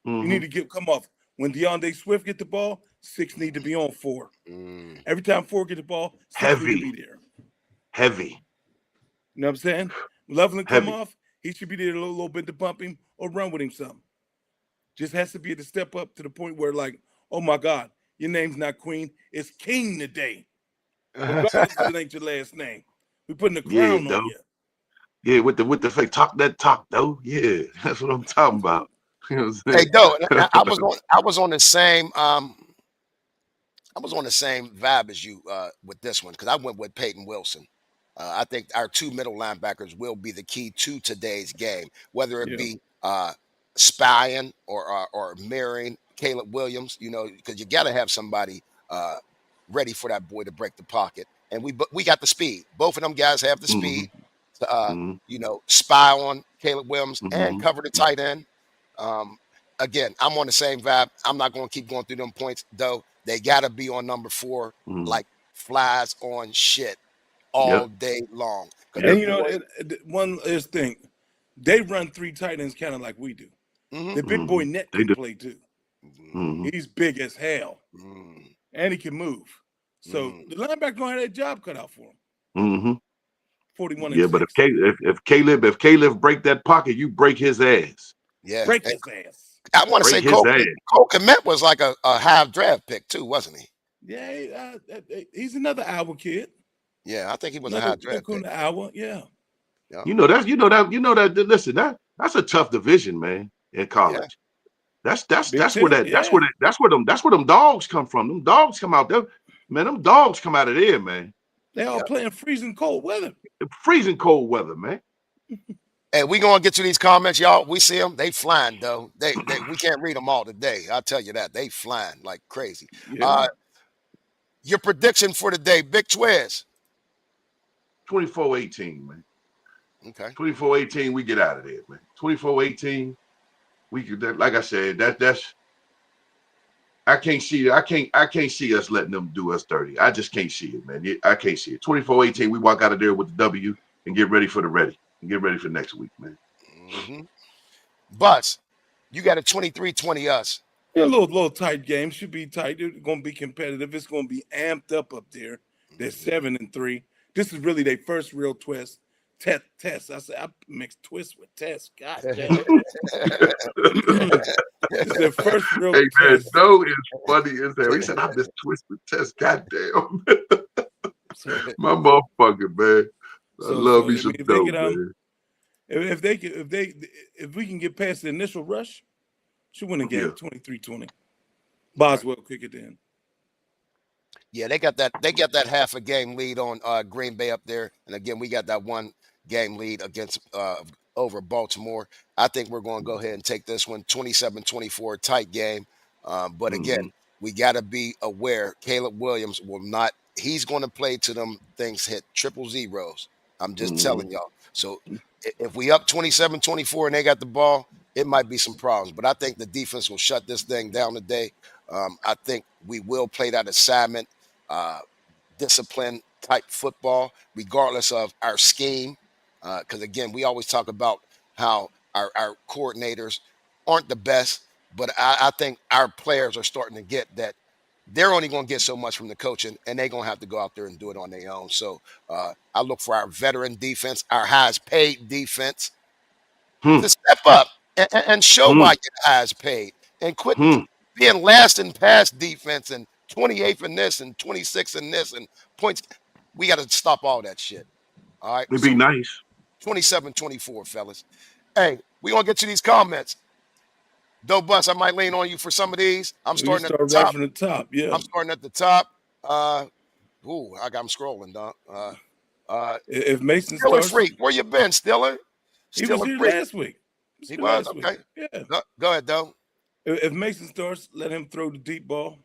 You need to come off. When DeAndre Swift get the ball, 6 need to be on 4. Every time 4 get the ball, 6 need to be there. Heavy. You know what I'm saying? Loveland come off, he should be there a little bit to bump him or run with him some. Just has to be able to step up to the point where, like, oh my God, your name's not Queen, it's King today. Regardless if it ain't your last name. We're putting a crown on you. Yeah, with the fake talk that talk though. Yeah, that's what I'm talking about. You know what I'm saying? Hey, Doe, I was on the same vibe as you with this one, because I went with Peyton Wilson. I think our 2 middle linebackers will be the key to today's game, whether it be spying or mirroring Caleb Williams, because you got to have somebody ready for that boy to break the pocket. And we got the speed. Both of them guys have the speed to, spy on Caleb Williams and cover the tight end. Again, I'm on the same vibe. I'm not going to keep going through them points, though. They got to be on number 4 like flies on shit all day long. And, one last thing. They run 3 tight ends kind of like we do. The big boy net can play too. He's big as hell. And he can move. So the linebacker going to have that job cut out for him. 41 and 6. But if Caleb break that pocket, you break his ass. Yeah. Break his ass. I want to say Break his ass. Cole Kmet was like a half draft pick too, wasn't he? Yeah, he's another Iowa kid. Yeah, I think he was Another a half draft pick. Iowa, yeah. You know that. Listen, that's a tough division, man. In college, that's where them dogs come from. Them dogs come out there, man. Them dogs come out of there, man. They all playing freezing cold weather. Freezing cold weather, man. Hey, we gonna get to these comments, y'all. We see them. They flying though. We can't read them all today. I'll tell you that. They flying like crazy. Yeah. Your prediction for the day, Big Twiz. 24-18, man. Okay. 24-18, we get out of there, man. 24-18, we could. Like I said, that's. I can't see us letting them do us dirty. I just can't see it, man. I can't see it. 24-18, we walk out of there with the W and get ready for next week, man. Mm-hmm. Bus, you got a 23-20 us. Yeah, a little tight game. Should be tight. It's going to be competitive. It's going to be amped up there. They're 7-3. This is really their first real test. Test. I said I mixed twist with test. God damn. This is their first real test. Hey man, Doe is funny as hell. He said I missed twist with test. Goddamn. My motherfucker, man. I love me some Doe, man. If we can get past the initial rush, should win the game 23-20. Boswell kick it in. Yeah, they got that half a game lead on Green Bay up there. And again, we got that one game lead against over Baltimore. I think we're going to go ahead and take this one 27-24, tight game. But again, we got to be aware Caleb Williams will not, he's going to play to them things hit triple zeros. I'm just telling y'all. So if we up 27-24 and they got the ball, it might be some problems. But I think the defense will shut this thing down today. I think we will play that assignment, discipline type football, regardless of our scheme. Because, again, we always talk about how our coordinators aren't the best, but I think our players are starting to get that they're only going to get so much from the coaching, and they're going to have to go out there and do it on their own. So I look for our veteran defense, our highest paid defense to step up and show why you're highest paid and quit being last in pass defense and 28th in this and 26th in this and points. We got to stop all that shit. All right. It'd be nice. 27-24, fellas. Hey, we gonna get to these comments. Doe Bus, I might lean on you for some of these. I'm starting at the top. Right from the top. Yeah. I'm starting at the top. I got him scrolling, dog. If Mason Stiller starts, Freak, where you been, Stiller? He was here last week. He was okay. Yeah. Go ahead, Doe. If Mason starts, let him throw the deep ball.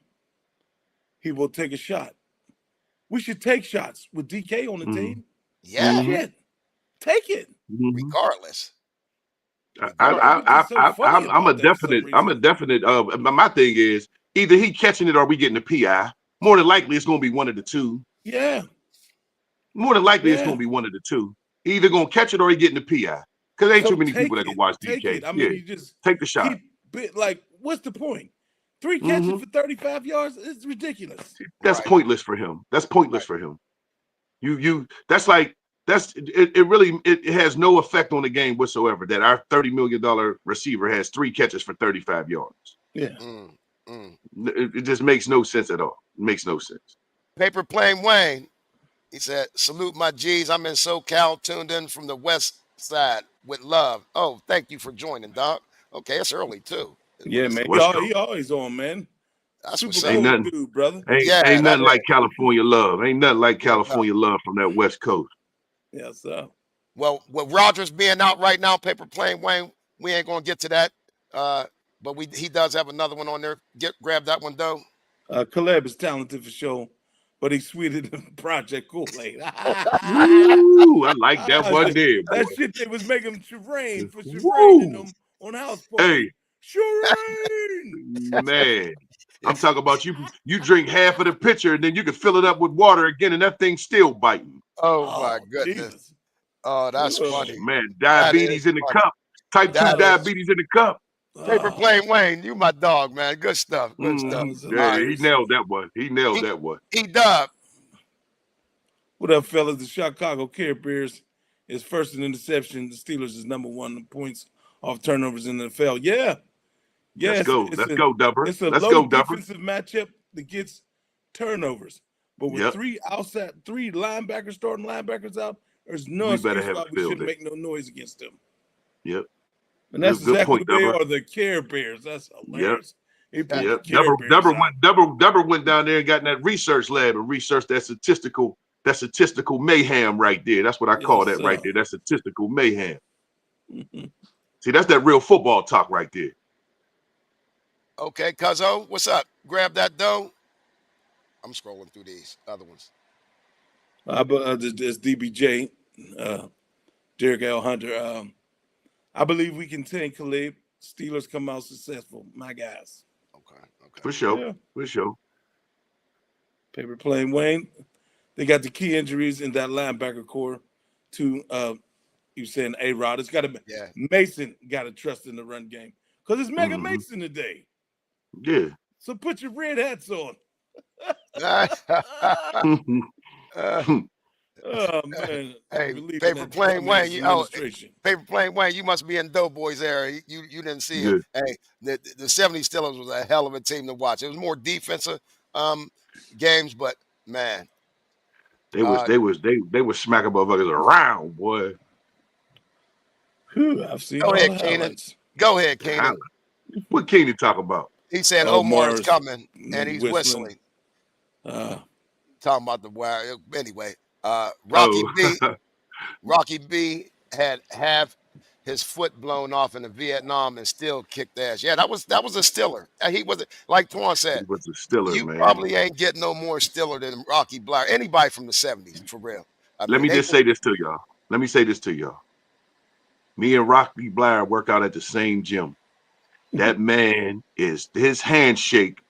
He will take a shot. We should take shots with DK on the team. Yeah. Shit. Take it. Regardless. I'm a definite. My thing is either he catching it or we getting the PI. More than likely, it's going to be one of the two. Yeah. More than likely, it's going to be one of the two. Either going to catch it or he getting the PI. Because ain't too many people that can watch DK. I mean, you just take the shot. What's the point? 3 catches for 35 yards? It's ridiculous. That's pointless for him. That's pointless for him. It has no effect on the game whatsoever that our $30 million receiver has 3 catches for 35 yards. Yeah. It just makes no sense at all. It makes no sense. Paper Plane Wayne, he said, salute my G's. I'm in SoCal, tuned in from the west side with love. Oh, thank you for joining, Doc. Okay, it's early too. Yeah, man. He always on, man. That's super what's cool up. dude, brother. Ain't nothing like California love. Ain't nothing like California love from that West Coast. Yes, sir. Well, with Rodgers being out right now, Paper Plane Wayne, we ain't gonna get to that. But he does have another one on there. Grab that one, though. Caleb is talented for sure, but he's sweeter than Project Kool-Aid. Ooh, I like that one there. That shit they was making Shireen for Shireen them on house party. Hey, Shireen, man. I'm talking about you drink half of the pitcher and then you can fill it up with water again and that thing's still biting. Oh my goodness. Jesus. Oh, that's funny. Man, diabetes in the cup. Type 2 diabetes in the cup. Paper Plane Wayne, you my dog, man. Good stuff. Good stuff. Yeah, he nailed that one. He done. What up, fellas? The Chicago Care Bears is first in interception. The Steelers is number 1 in points off turnovers in the NFL. Yeah. Yeah, Let's go, Dubber. it's a Let's low go, Dubber. defensive matchup that gets turnovers. But with three linebackers, starting linebackers out, there's no We better excuse have why a we field shouldn't day. make no noise against them. Yep. And that's Good exactly point, what they Dubber. are, the Care Bears. That's hilarious. Yep. Care Bears Dubber went down there and got in that research lab and researched that statistical mayhem right there. That's what I call that right there. That's statistical mayhem. See, that's that real football talk right there. Okay, Cuzzo, what's up? Grab that dough. I'm scrolling through these other ones. This DBJ, Derek L. Hunter. I believe we can take Khalid. Steelers come out successful. My guys. Okay. For sure. Paper plane Wayne. They got the key injuries in that linebacker core to you saying A-Rod. It's got to be Mason got to trust in the run game. Because it's Mega Mason today. Yeah. So put your red hats on. Oh man! Hey, Paper Plane Wayne, Paper Plane Wayne, you must be in Doughboys era. You didn't see it. Hey, the 70s Steelers was a hell of a team to watch. It was more defensive games, but man, they were smacking motherfuckers around, boy. I've seen. Go ahead, Keenan. Go ahead, Keenan. What Keenan talk about? He said Omar's coming and he's whistling. Talking about the wire. Anyway. Rocky B had half his foot blown off in Vietnam and still kicked ass. Yeah, that was a Steeler. He was, like Twan said, he was a Steeler, you man. probably ain't getting no more Steeler than Rocky Blair. Anybody from the 70s, for real. Let me say this to y'all. Me and Rocky Blair work out at the same gym. That man his handshake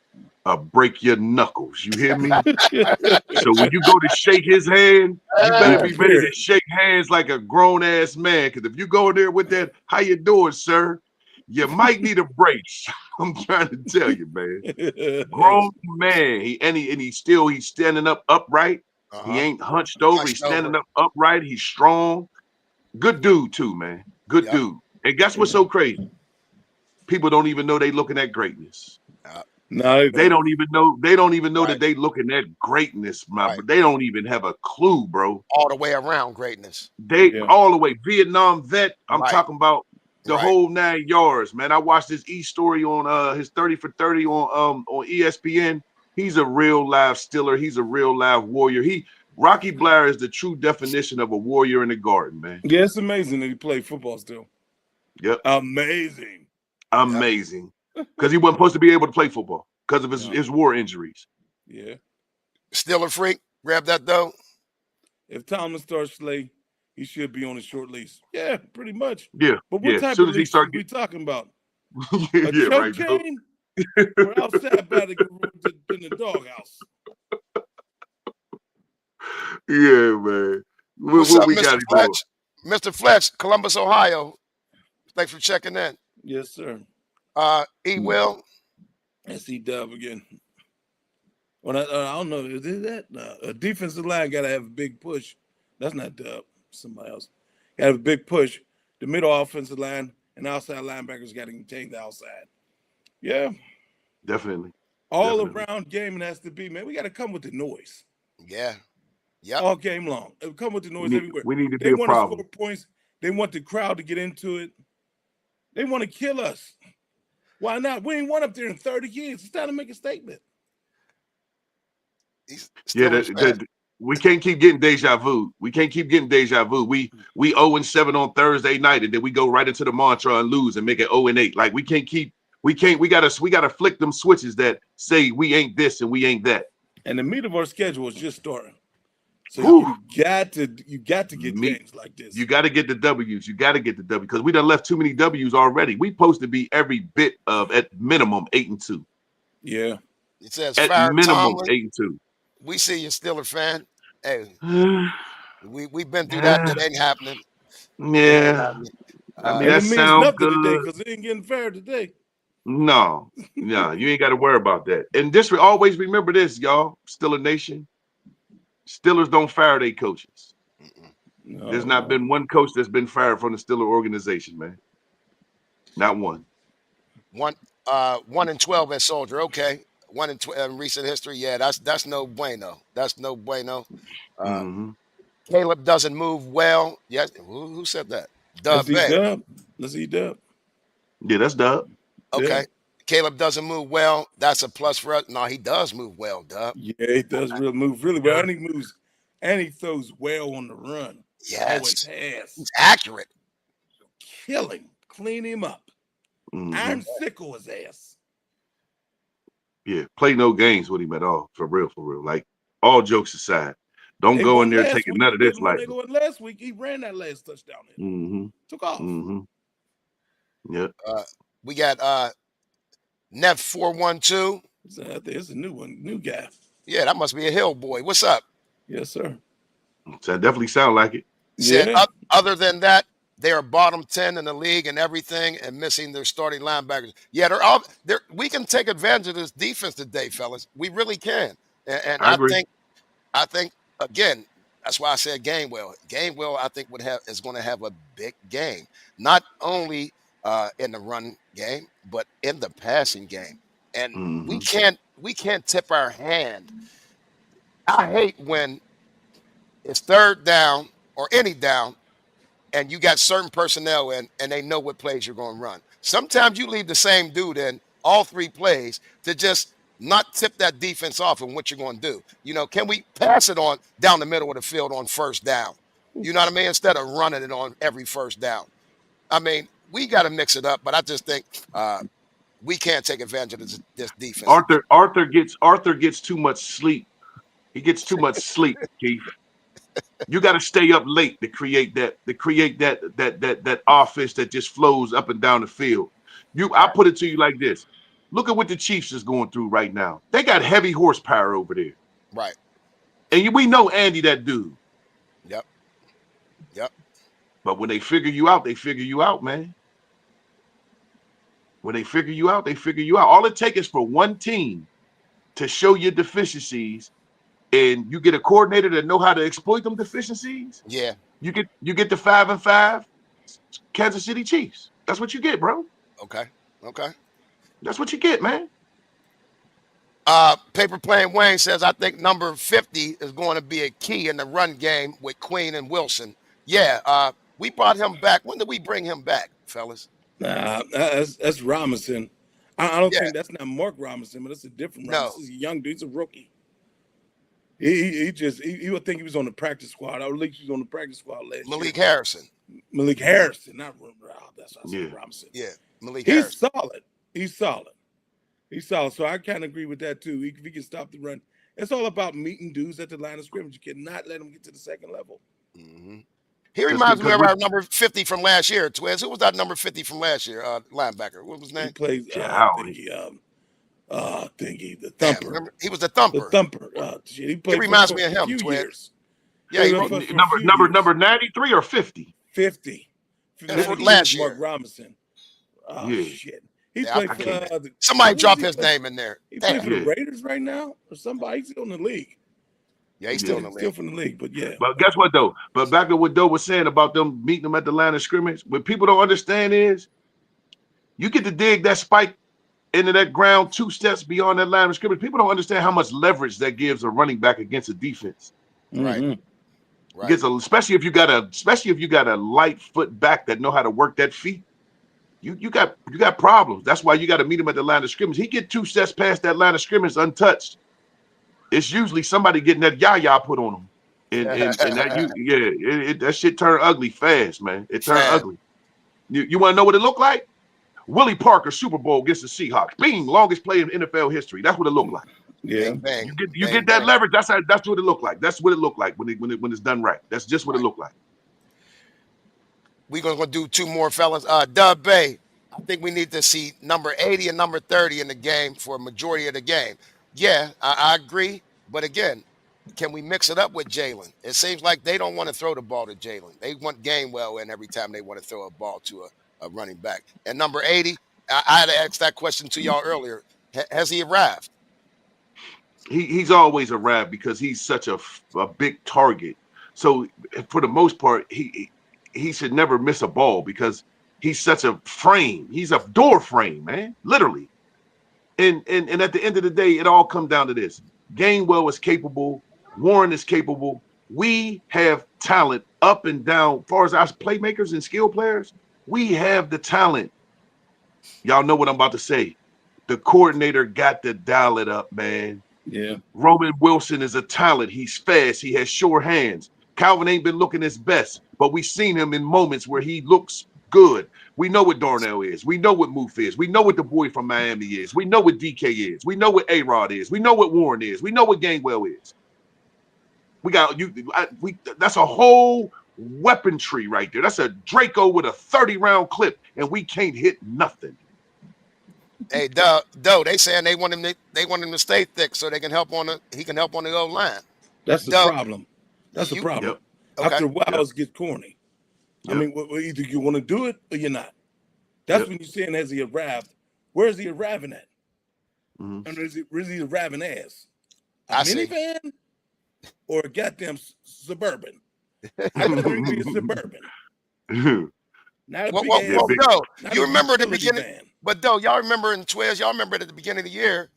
break your knuckles. You hear me? So when you go to shake his hand, you better be ready to shake hands like a grown-ass man. Because if you go in there with that, how you doing, sir? You might need a brace. I'm trying to tell you, man. Grown man. He's standing up upright. He ain't hunched over. He's standing up upright. He's strong. Good dude, too, man. Good dude. And guess what's so crazy? People don't even know they looking at greatness. No, they don't even know that they looking at greatness, they don't even have a clue, bro. All the way around greatness. All the way. Vietnam vet. I'm talking about the whole 9 yards, man. I watched this story on his 30 for 30 on ESPN. He's a real live Steeler. He's a real live warrior. Rocky Blair is the true definition of a warrior in the garden, man. Yeah, it's amazing that he played football still. Yep. Amazing. Because he wasn't supposed to be able to play football because of his war injuries. Yeah. Steeler freak, grab that though. If Tomlin starts Slay, he should be on a short lease. Yeah, pretty much. Yeah. But what type of lease are we talking about? A choke chain? We're outside by in the doghouse. Yeah, man. What's up, Mr. Fletch? Mr. Fletch, Columbus, Ohio. Thanks for checking in. Yes, sir. E. Will. That's E-Dub again. Well, I don't know. Is that a defensive line got to have a big push? That's not Dub. Somebody else. Got to have a big push. The middle offensive line and outside linebackers got to contain the outside. Yeah. Definitely. Around game it has to be, man. We got to come with the noise. Yeah. Yeah. All game long. Come with the noise everywhere. We need to be a problem. They want to score points. They want the crowd to get into it. They want to kill us. Why not? We ain't won up there in 30 years. It's time to make a statement. We can't keep getting deja vu. We 0-7 on Thursday night, and then we go right into the mantra and lose and make it 0-8. Like we gotta flick them switches that say we ain't this and we ain't that. And the meat of our schedule is just starting. So you got to get games like this. You got to get the W's. Because we done left too many W's already. We supposed to be every bit of at minimum 8-2. Yeah. It says at minimum 8-2. We see you Steeler fan. Hey, we've been through that. That ain't happening. Yeah. That sounds good because it ain't getting fair today. No, you ain't got to worry about that. And always remember this, y'all. Steeler Nation. Steelers don't fire their coaches. No, There's not been one coach that's been fired from the Steeler organization, man. Not one. 1-12 at Soldier. Okay, 1-12 in recent history. Yeah, that's no bueno. That's no bueno. Mm-hmm. Caleb doesn't move well. Yes, who said that? Let's see Bay. Dub. Let's see Dub. Yeah, that's Dub. Okay. Yeah. Caleb doesn't move well. That's a plus for us. No, he does move well, Dub. Yeah, he does move really well. And he moves and he throws well on the run. Always Yes. has. He's accurate. Kill him. Clean him up. Mm-hmm. Iron sickle his ass. Yeah, play no games with him at all. For real, for real. Like, all jokes aside. Don't go in there taking none of this lightly. They won last week. He ran that last touchdown in. Mm-hmm. Took off. Mm-hmm. Yep. We got Nev 412. It's a new one, new guy. Yeah, that must be a Hill boy. What's up? Yes, sir. So that definitely sound like it. Said, Yeah. other than that, they are bottom 10 in the league and everything, and missing their starting linebackers. Yeah, we can take advantage of this defense today, fellas. We really can. And I agree. I think again, that's why I said Gainwell. Gainwell, I think is going to have a big game, not only in the run game, but in the passing game. And we can't tip our hand. I hate when it's third down or any down, and you got certain personnel in, and they know what plays you're going to run. Sometimes you leave the same dude in all three plays to just not tip that defense off in what you're going to do. You know, can we pass it on down the middle of the field on first down? You know what I mean? Instead of running it on every first down. I mean, we got to mix it up, but I just think we can't take advantage of this defense. Arthur gets too much sleep. He gets too much sleep, Keith. You got to stay up late to create that offense that just flows up and down the field. I put it to you like this. Look at what the Chiefs is going through right now. They got heavy horsepower over there. Right. And we know Andy, that dude. Yep. But when they figure you out, they figure you out, man. When they figure you out, they figure you out. All it takes is for one team to show your deficiencies, and you get a coordinator that know how to exploit them deficiencies. Yeah. You get the 5-5 Kansas City Chiefs. That's what you get, bro. Okay. That's what you get, man. Paper Plane Wayne says, I think number 50 is going to be a key in the run game with Queen and Wilson. Yeah, we brought him back. When did we bring him back, fellas? Nah, that's Robinson. I don't think that's not Mark Robinson, but that's a different Robinson. He's a young dude. He's a rookie. He would think he was on the practice squad. I would think he was on the practice squad last year. Malik Harrison, not Rob. That's what I said, Robinson. Yeah, Malik Harrison. He's solid. So I kind of agree with that too. If he can stop the run, it's all about meeting dudes at the line of scrimmage. You cannot let them get to the second level. Mm-hmm. He reminds me of our number 50 from last year, Twiz. Who was that number 50 from last year? Linebacker. What was his name? He plays. The Thumper. Remember, he was the Thumper. The Thumper. He reminds me of him, Twiz. Yeah, number 93 or 50. 50. Last year. Mark Robinson. Oh shit. He played for somebody drop his name in there. He plays for the Raiders right now, or somebody. He's still in the league. Yeah, he's still in the league. Still from the league, but yeah. But guess what though? But back to what Doe was saying about them meeting them at the line of scrimmage. What people don't understand is you get to dig that spike into that ground 2 steps beyond that line of scrimmage. People don't understand how much leverage that gives a running back against a defense. Right. Especially if you got a light foot back that know how to work that feet. You got problems. That's why you got to meet him at the line of scrimmage. He get 2 steps past that line of scrimmage untouched. It's usually somebody getting that yah put on him, and that shit turn ugly fast, man. It turned ugly. You want to know what it looked like? Willie Parker Super Bowl against the Seahawks. Bing, longest play in NFL history. That's what it looked like. Yeah, bang, you get that leverage. That's what it looked like. That's what it looked like when it's done right. That's just what it looked like. We're gonna do 2 more, fellas. Dub Bay, I think we need to see number 80 and number 30 in the game for a majority of the game. Yeah, I agree. But again, can we mix it up with Jalen? It seems like they don't want to throw the ball to Jalen. They want Gainwell in every time they want to throw a ball to a running back. And number 80, I had to ask that question to y'all earlier. Has he arrived? He's always arrived because he's such a big target. So for the most part, he should never miss a ball because he's such a frame. He's a door frame, man. Literally. And at the end of the day, it all comes down to this. Gainwell is capable. Warren is capable. We have talent up and down. As far as our playmakers and skill players, we have the talent. Y'all know what I'm about to say. The coordinator got to dial it up, man. Yeah. Roman Wilson is a talent. He's fast. He has sure hands. Calvin ain't been looking his best, but we've seen him in moments where he looks good. We know what Darnell is. We know what Moof is. We know what the boy from Miami is. We know what DK is. We know what A-Rod is. We know what Warren is. We know what Gainwell is. We got you. That's a whole weapon tree right there. That's a Draco with a 30-round clip, and we can't hit nothing. Hey, Doe, they saying they want him to stay thick so he can help on the O line. That's the problem. That's the problem. Yep. Okay. After a while, it gets corny. Yep. I mean, either you want to do it or you're not. That's when you're saying, has he arrived? Where is he arriving at? Mm-hmm. And is he arriving as? A I see. minivan or a goddamn Suburban? I think he'd be a Suburban. Not a big ass. Doe, not you a remember the utility beginning, van. but Doe, y'all remember in Twiz, y'all remember at the beginning of the year,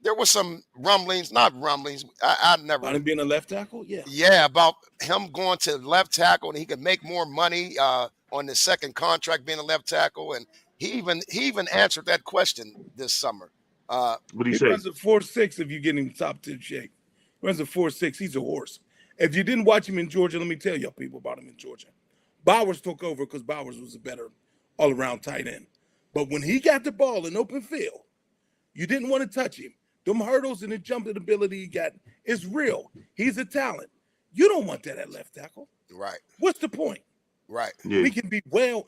there was some rumblings, not rumblings. I never. About him being a left tackle? Yeah. Yeah, about him going to left tackle and he could make more money on the second contract being a left tackle, and he even answered that question this summer. What do you He say? runs a 4.6 if you're getting top 10 shape. He runs a 4.6. He's a horse. If you didn't watch him in Georgia, let me tell y'all people about him in Georgia. Bowers took over because Bowers was a better all-around tight end. But when he got the ball in open field, you didn't want to touch him. Them hurdles and the jumping ability he got is real. He's a talent. You don't want that at left tackle. Right. What's the point? Right. Yeah. We can be well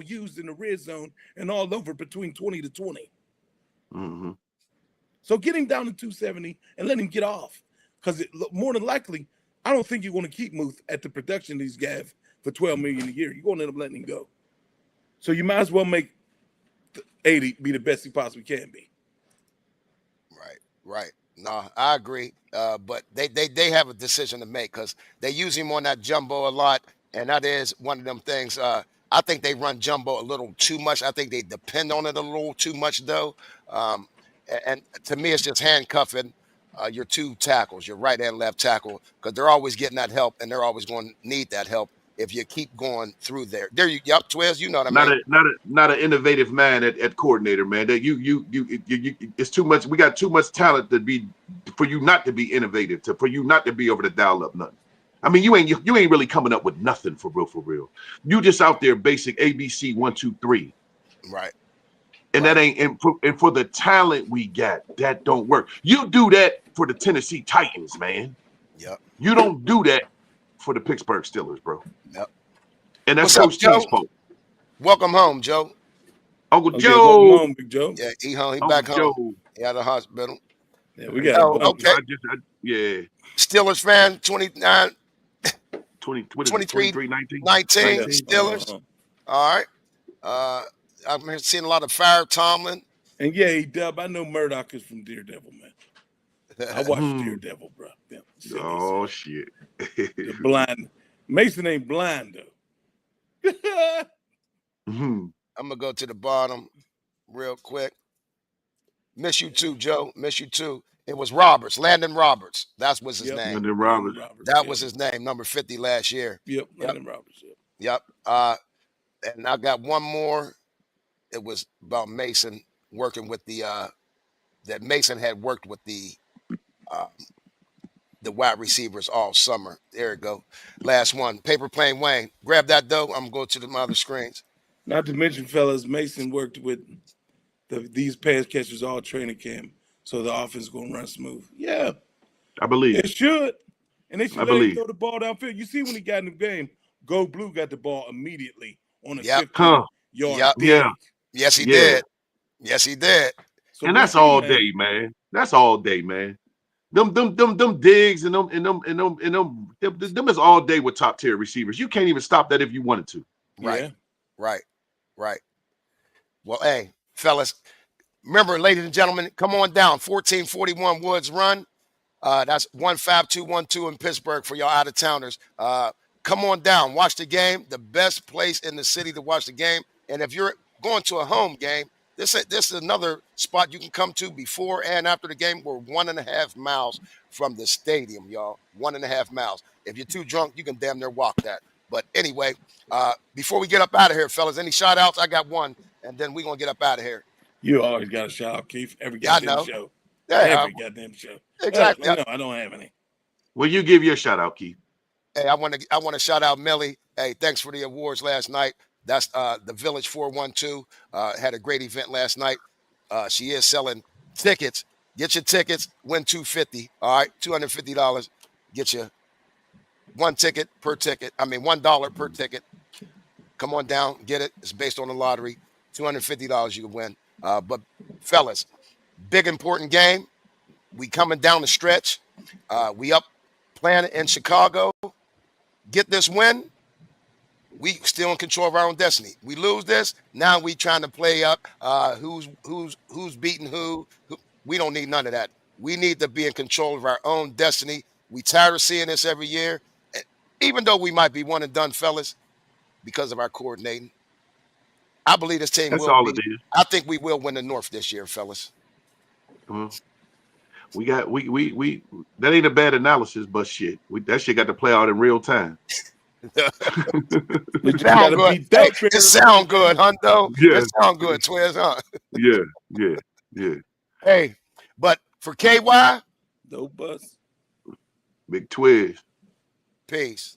used in the red zone and all over between 20 to 20. Mm-hmm. So get him down to 270 and let him get off. Because more than likely, I don't think you're going to keep Muth at the production these guys for $12 million a year. You're going to end up letting him go. So you might as well make 80 be the best he possibly can be. Right. No, I agree. But they have a decision to make because they use him on that jumbo a lot, and that is one of them things. I think they run jumbo a little too much. I think they depend on it a little too much, though. And to me, it's just handcuffing your two tackles, your right and left tackle, because they're always getting that help, and they're always going to need that help if you keep going through there. There you, yep, Twiz, you know what I mean. Not an innovative man at coordinator, man. That you it's too much. We got too much talent for you not to be innovative, for you not to be able to dial up nothing. I mean, you ain't really coming up with nothing for real. You just out there basic ABC 1, 2, 3. Right. And that ain't and for the talent we got, that don't work. You do that for the Tennessee Titans, man. Yep. You don't do that for the Pittsburgh Steelers, bro. Yep. And that's What's up, Coach T's Joe? fault. Welcome home, Joe. Uncle Okay, Joe. welcome home, Big Joe. Yeah, he home. He Uncle back Joe. home. He out of the hospital. Yeah, we got Oh, okay. Yeah. Steelers fan, 29, 23, 19. 19, 19. Steelers. All right. I've seen a lot of Fire Tomlin. And yeah, Dub, I know Murdoch is from Daredevil, man. I watched Daredevil, bro. Yeah, Oh shit. the blind Mason ain't blind though. I'm gonna go to the bottom real quick. Miss you too, Joe. Miss you too. It was Roberts, Landon Roberts. That was his name. Landon Roberts. That was his name, number 50 last year. Yep, Landon Roberts. Yep. And I got one more. It was about Mason working with that Mason had worked with the wide receivers all summer. There you go. Last one. Paper Plane Wayne. Grab that dough. I'm going to my other screens. Not to mention, fellas, Mason worked with these pass catchers all training camp, so the offense is going to run smooth. Yeah. I believe. It should. And they should let him throw the ball downfield. You see when he got in the game, Go Blue got the ball immediately on a 15-yard dig. Yeah. Yes, he did. Yes, he did. So and that's all day, man. That's all day, man. Them digs and them is all day with top tier receivers. You can't even stop that if you wanted to. Right. Well, hey, fellas, remember, ladies and gentlemen, come on down. 1441 Woods Run. That's 15212 in Pittsburgh for y'all out of towners. Come on down, watch the game. The best place in the city to watch the game. And if you're going to a home game, This is another spot you can come to before and after the game. We're 1.5 miles from the stadium, y'all. 1.5 miles. If you're too drunk, you can damn near walk that. But anyway, before we get up out of here, fellas, any shout outs? I got one, and then we're going to get up out of here. You always got a shout out, Keith. Every goddamn show. Yeah, every goddamn show. Exactly. No, I don't have any. Well, you give your shout out, Keith. Hey, I want to shout out Millie. Hey, thanks for the awards last night. That's the Village 412. Had a great event last night. She is selling tickets. Get your tickets. Win $250. All right, $250. Get you $1 per ticket. I mean, $1 per ticket. Come on down, get it. It's based on the lottery. $250 you can win. But fellas, big important game. We coming down the stretch. We up playing in Chicago. Get this win. We still in control of our own destiny. We lose this, now we trying to play up who's beating who. We don't need none of that. We need to be in control of our own destiny. We tired of seeing this every year. Even though we might be one and done, fellas, because of our coordinating. I believe this team That's will all be. it is. I think we will win the North this year, fellas. We that ain't a bad analysis, but shit, that shit got to play out in real time. It sound good. Hey, it sound good, Hundo. Yeah. It sound good, Twiz, huh? Yeah. Hey, but for KY, Doe Bus. Big Twiz. peace.